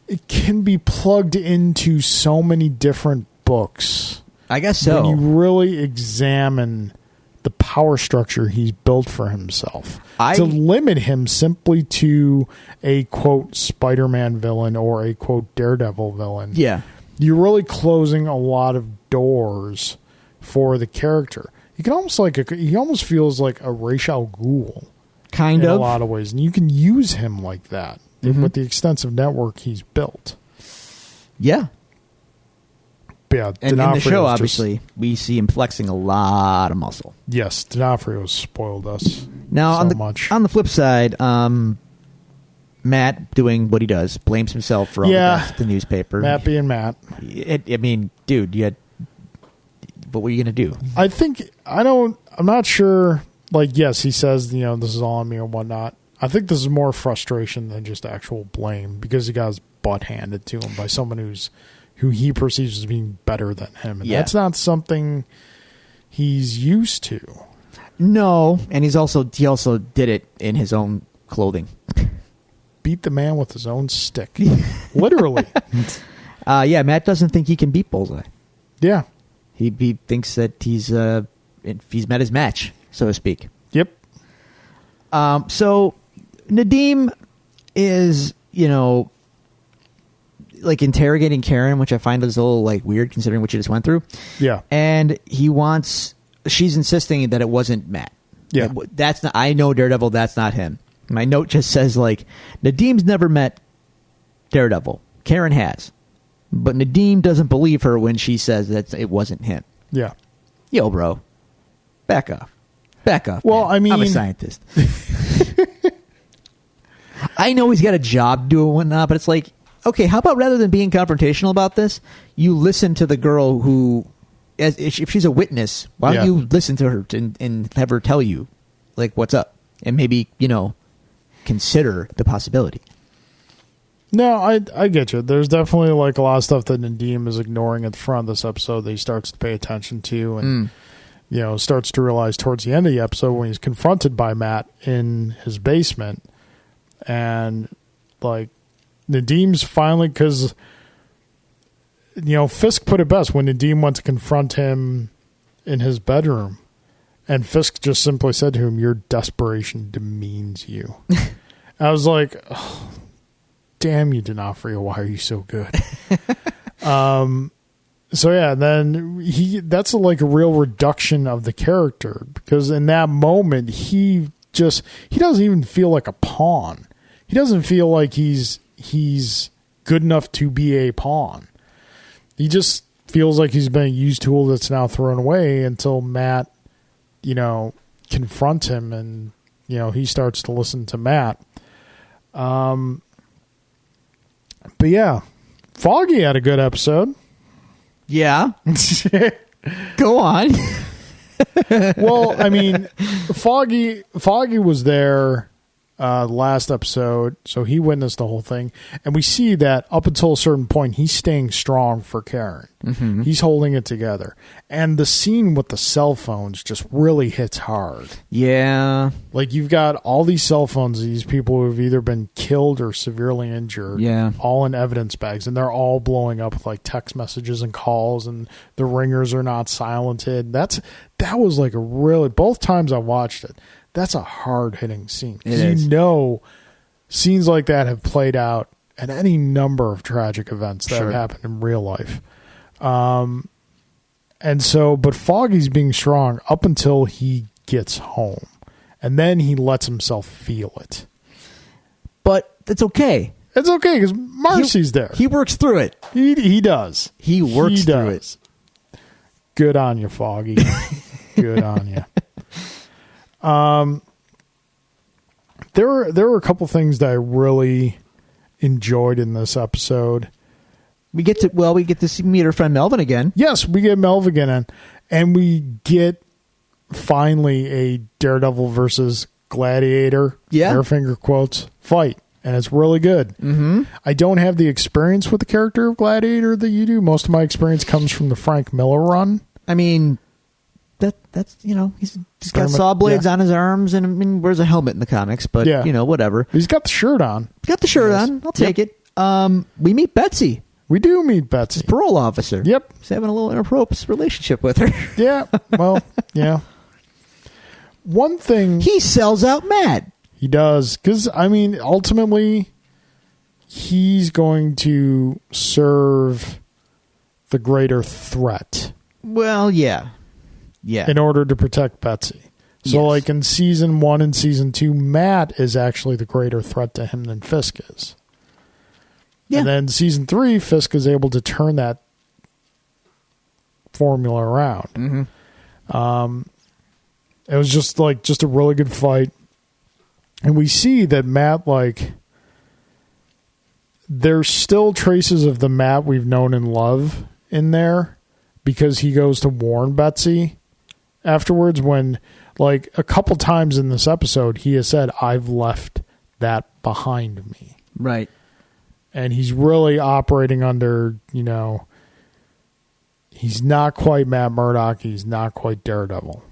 it can be plugged into so many different books. I guess so. When you really examine the power structure he's built for himself. To limit him simply to a, quote, Spider-Man villain or a, quote, Daredevil villain. Yeah. You're really closing a lot of doors for the character. You can almost he almost feels like a Ra's al Ghul. Kind in of. a lot of ways. And you can use him like that with the extensive network he's built. Yeah. Yeah, And in the D'Onofrio's show, obviously, we see him flexing a lot of muscle. Yes, D'Onofrio spoiled us Now, so much. on the flip side, Matt doing what he does, blames himself for all the deaths at the newspaper. Matt being Matt. I mean, dude, what were you going to do? I'm not sure. Like, yes, he says, this is all on me or whatnot. I think this is more frustration than just actual blame because he got his butt handed to him by someone who he perceives as being better than him. And that's not something he's used to. No, and he also did it in his own clothing. beat the man with his own stick. Literally. Yeah, Matt doesn't think he can beat Bullseye. Yeah. He thinks that he's met his match, so to speak. Yep. So Nadeem is, like interrogating Karen, which I find is a little like weird considering what she just went through. Yeah. And she's insisting that it wasn't Matt. Yeah. That's not, I know Daredevil, that's not him. My note just says like, Nadeem's never met Daredevil. Karen has. But Nadeem doesn't believe her when she says that it wasn't him. Yeah. Yo, bro. Back off. Well, man. I mean... I'm a scientist. I know he's got a job to do and whatnot, but it's like, okay, how about rather than being confrontational about this, you listen to the girl who... if she's a witness, why don't you listen to her and have her tell you, like, what's up? And maybe, consider the possibility. No, I get you. There's definitely like a lot of stuff that Nadeem is ignoring at the front of this episode that he starts to pay attention to and, starts to realize towards the end of the episode when he's confronted by Matt in his basement. And, like, Nadeem's finally... Because, Fisk put it best when Nadeem went to confront him in his bedroom. And Fisk just simply said to him, your desperation demeans you. I was like... Oh, damn you, D'Onofrio, why are you so good? So yeah, then that's like a real reduction of the character because in that moment he doesn't even feel like a pawn. He doesn't feel like he's good enough to be a pawn. He just feels like he's been a used tool that's now thrown away until Matt, confronts him and he starts to listen to Matt. But yeah, Foggy had a good episode. Yeah. Go on. Well, I mean, Foggy was there last episode, so he witnessed the whole thing. And we see that up until a certain point, he's staying strong for Karen. Mm-hmm. He's holding it together. And the scene with the cell phones just really hits hard. Yeah. Like, you've got all these cell phones, these people who have either been killed or severely injured, all in evidence bags, and they're all blowing up with, like, text messages and calls, and the ringers are not silented. That was, like, both times I watched it, that's a hard-hitting scene. It is. Scenes like that have played out at any number of tragic events that have happened in real life. And so, but Foggy's being strong up until he gets home. And then he lets himself feel it. But it's okay. It's okay because Marcy's there. He works through it. He does. He works through it. Good on you, Foggy. Good on you. There were a couple things that I really enjoyed in this episode. We get to meet our friend Melvin again. Yes, we get Melvin in, and we get finally a Daredevil versus Gladiator, air finger quotes, fight, and it's really good. Mm-hmm. I don't have the experience with the character of Gladiator that you do. Most of my experience comes from the Frank Miller run. I mean, that's he's got saw blades on his arms and wears a helmet in the comics, but whatever. He's got the shirt on. He's got the shirt on. I'll take it. We meet Betsy. We do meet Betsy. His parole officer. Yep. He's having a little inappropriate relationship with her. Yeah. Well, yeah. One thing... He sells out Matt. He does. Because, I mean, ultimately, he's going to serve the greater threat. Well, yeah. Yeah. In order to protect Betsy. So, like, in Season 1 and Season 2, Matt is actually the greater threat to him than Fisk is. Yeah. And then Season 3, Fisk is able to turn that formula around. Mm-hmm. It was just a really good fight. And we see that Matt, like, there's still traces of the Matt we've known and love in there because he goes to warn Betsy afterwards when, like, a couple times in this episode, he has said, I've left that behind me. Right. And he's really operating under, he's not quite Matt Murdock. He's not quite Daredevil.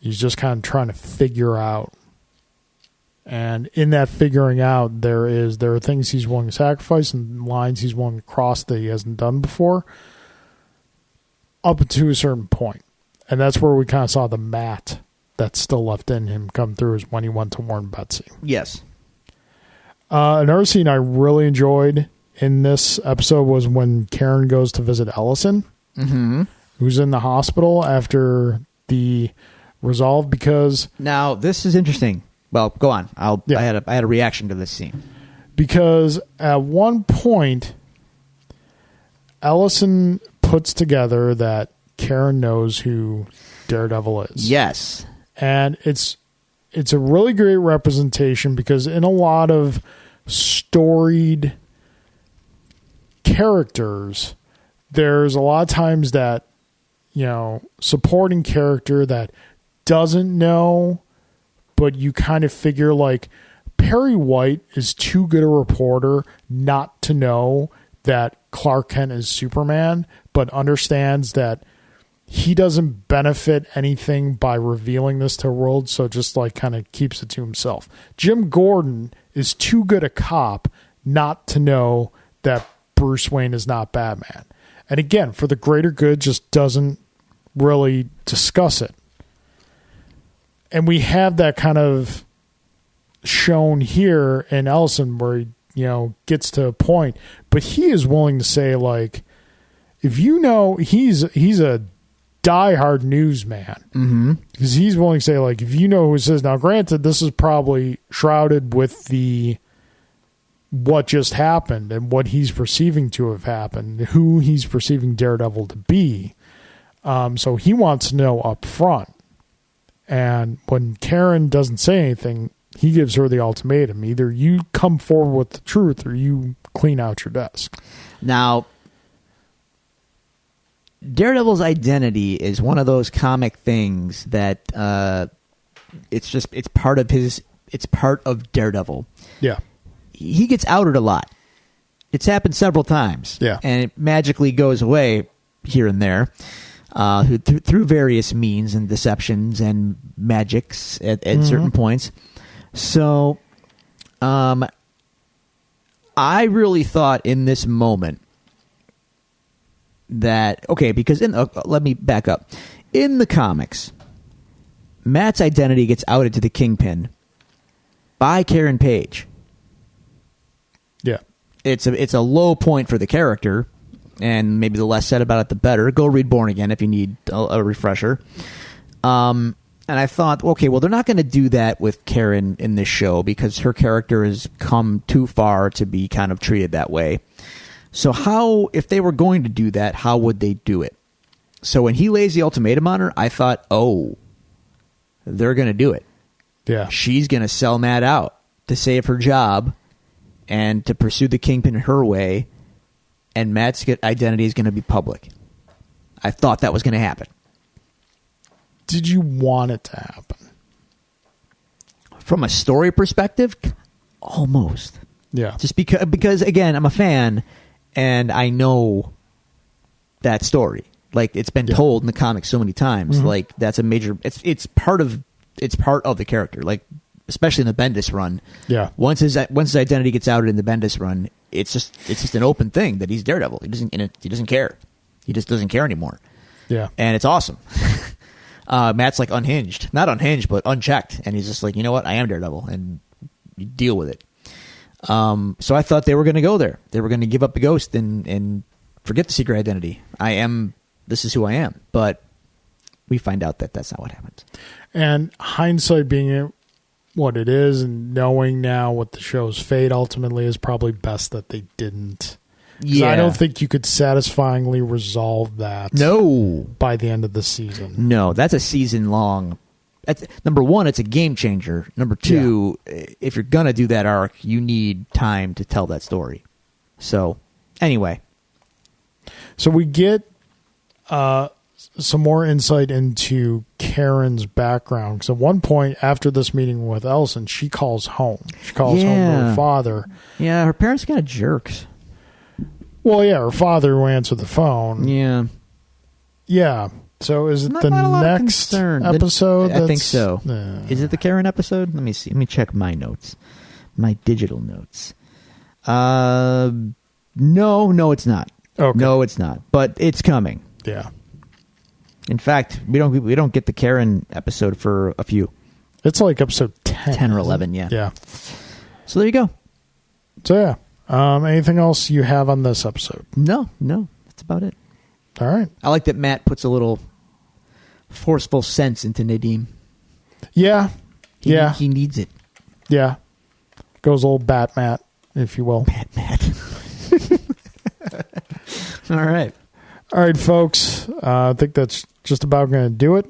He's just kind of trying to figure out And in that figuring out, there are things he's willing to sacrifice and lines he's willing to cross that he hasn't done before, up to a certain point. And that's where we kind of saw the Matt that's still left in him come through, is when he went to warn Betsy. Yes. Another scene I really enjoyed in this episode was when Karen goes to visit Ellison, who's in the hospital after the resolve, because... Now, this is interesting. Well, go on. I had a reaction to this scene. Because at one point, Ellison puts together that Karen knows who Daredevil is. Yes. And it's a really great representation, because in a lot of storied characters, there's a lot of times that, supporting character that doesn't know, but you kind of figure like Perry White is too good a reporter not to know that Clark Kent is Superman, but understands that he doesn't benefit anything by revealing this to the world, so just like kind of keeps it to himself. Jim Gordon is too good a cop not to know that Bruce Wayne is not Batman. And again, for the greater good, just doesn't really discuss it. And we have that kind of shown here in Ellison, where he, gets to a point, but he is willing to say, like, if he's a diehard newsman, because he's willing to say, like, if you know who this is. Now, granted, this is probably shrouded with what just happened and what he's perceiving to have happened, who he's perceiving Daredevil to be. So he wants to know up front. And when Karen doesn't say anything, he gives her the ultimatum. Either you come forward with the truth or you clean out your desk. Now, Daredevil's identity is one of those comic things that it's part of Daredevil. Yeah. He gets outed a lot. It's happened several times. Yeah. And it magically goes away here and there. Through various means and deceptions and magics at certain points. So, I really thought in this moment that, because let me back up. In the comics, Matt's identity gets outed to the Kingpin by Karen Page. Yeah. It's a low point for the character. And maybe the less said about it, the better. Go read Born Again if you need a refresher. And I thought, well, they're not going to do that with Karen in this show, because her character has come too far to be kind of treated that way. So if they were going to do that, how would they do it? So when he lays the ultimatum on her, I thought, they're going to do it. Yeah. She's going to sell Matt out to save her job and to pursue the Kingpin her way. And Matt's identity is going to be public. I thought that was going to happen. Did you want it to happen? From a story perspective, almost. Yeah. Just because again, I'm a fan, and I know that story. Like, it's been told in the comics so many times. Like, that's a major. It's part of the character. Like, especially in the Bendis run. Yeah. Once his identity gets outed in the Bendis run, it's just an open thing that he's Daredevil. He doesn't care. He just doesn't care anymore. Yeah. And it's awesome. Matt's like unhinged, not unhinged, but unchecked, and he's just like, you know what, I am Daredevil, and you deal with it. So I thought they were going to go there. They were going to give up the ghost and forget the secret identity. This is who I am. But we find out that that's not what happens. And hindsight being what it is, and knowing now what the show's fate ultimately is, probably best that they didn't. Yeah. I don't think you could satisfyingly resolve that. No. By the end of the season. No, that's a season long. Number one, it's a game changer. Number two, if you're going to do that arc, you need time to tell that story. So, anyway. So we get some more insight into Karen's background. Because at one point after this meeting with Ellison, she calls home. She calls home to her father. Yeah, her parents kind of jerks. Well, yeah, her father who answered the phone. Yeah. Yeah. So is it Not the a lot of next concern. episode? I think so. Uh, Is it the Karen episode? Let me see. Let me check my notes. My digital notes. No, it's not. Okay. No, it's not. But it's coming. Yeah. In fact, we don't get the Karen episode for a few. It's like episode 10. 10 or 11, yeah. Yeah. So there you go. So, yeah. Anything else you have on this episode? No, that's about it. All right. I like that Matt puts a little forceful sense into Nadim. Yeah. He needs it. Yeah. Goes old Batmat, if you will. Matt. All right. All right, folks. I think that's just about going to do it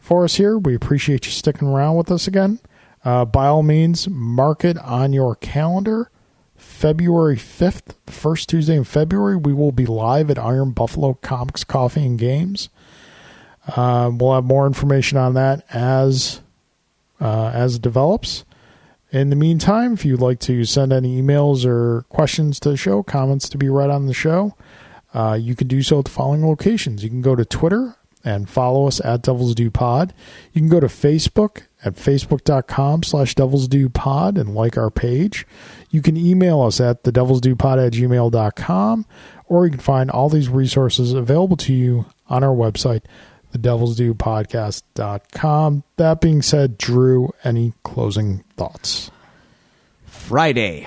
for us here. We appreciate you sticking around with us again. By all means, mark it on your calendar. February 5th, first Tuesday in February, we will be live at Iron Buffalo Comics, Coffee, and Games. We'll have more information on that as it develops. In the meantime, if you'd like to send any emails or questions to the show, comments to be read on the show, you can do so at the following locations. You can go to Twitter and follow us at Devils Do Pod. You can go to Facebook at facebook.com/DevilsDoPod and like our page. You can email us at thedevilsdopod@gmail.com, or you can find all these resources available to you on our website, thedevilsdopodcast.com. That being said, Drew, any closing thoughts? Friday.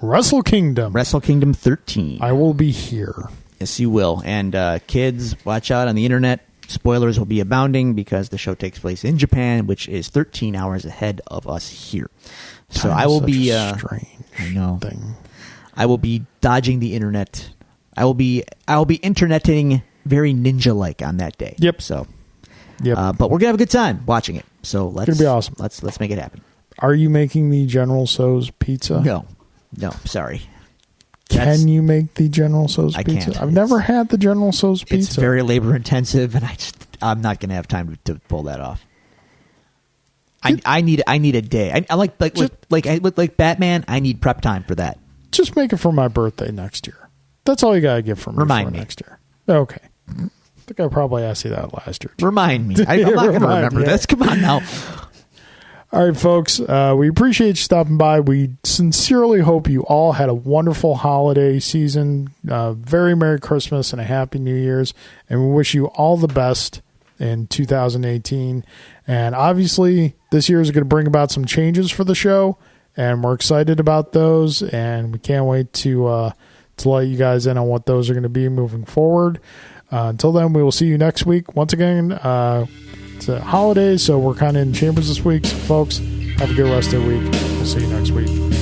Wrestle Kingdom. Wrestle Kingdom 13. I will be here. Yes, you will. And kids, watch out on the internet. Spoilers will be abounding because the show takes place in Japan, which is 13 hours ahead of us here. So I will be strange. I know. Thing. I will be dodging the internet. I will be interneting very ninja-like on that day. Yep. So, yep. but we're gonna have a good time watching it. So let's gonna be awesome. Let's make it happen. Are you making the General So's pizza? No, sorry. Can you make the General So's I pizza? can't. I've never had the General So's pizza. It's very labor intensive, and I'm not going to have time to pull that off. I need a day. I like Batman. I need prep time for that. Just make it for my birthday next year. That's all you got to get for me. Remind me next year. Okay. I think I probably asked you that last year. Remind me. I'm not going to remember this. Come on now. All right, folks. We appreciate you stopping by. We sincerely hope you all had a wonderful holiday season. Very Merry Christmas and a Happy New Year's. And we wish you all the best in 2018. And obviously, this year is going to bring about some changes for the show. And we're excited about those. And we can't wait to let you guys in on what those are going to be moving forward. Until then, we will see you next week. Once again, it's a holiday, so we're kind of in chambers this week. So, folks, have a good rest of the week. We'll see you next week.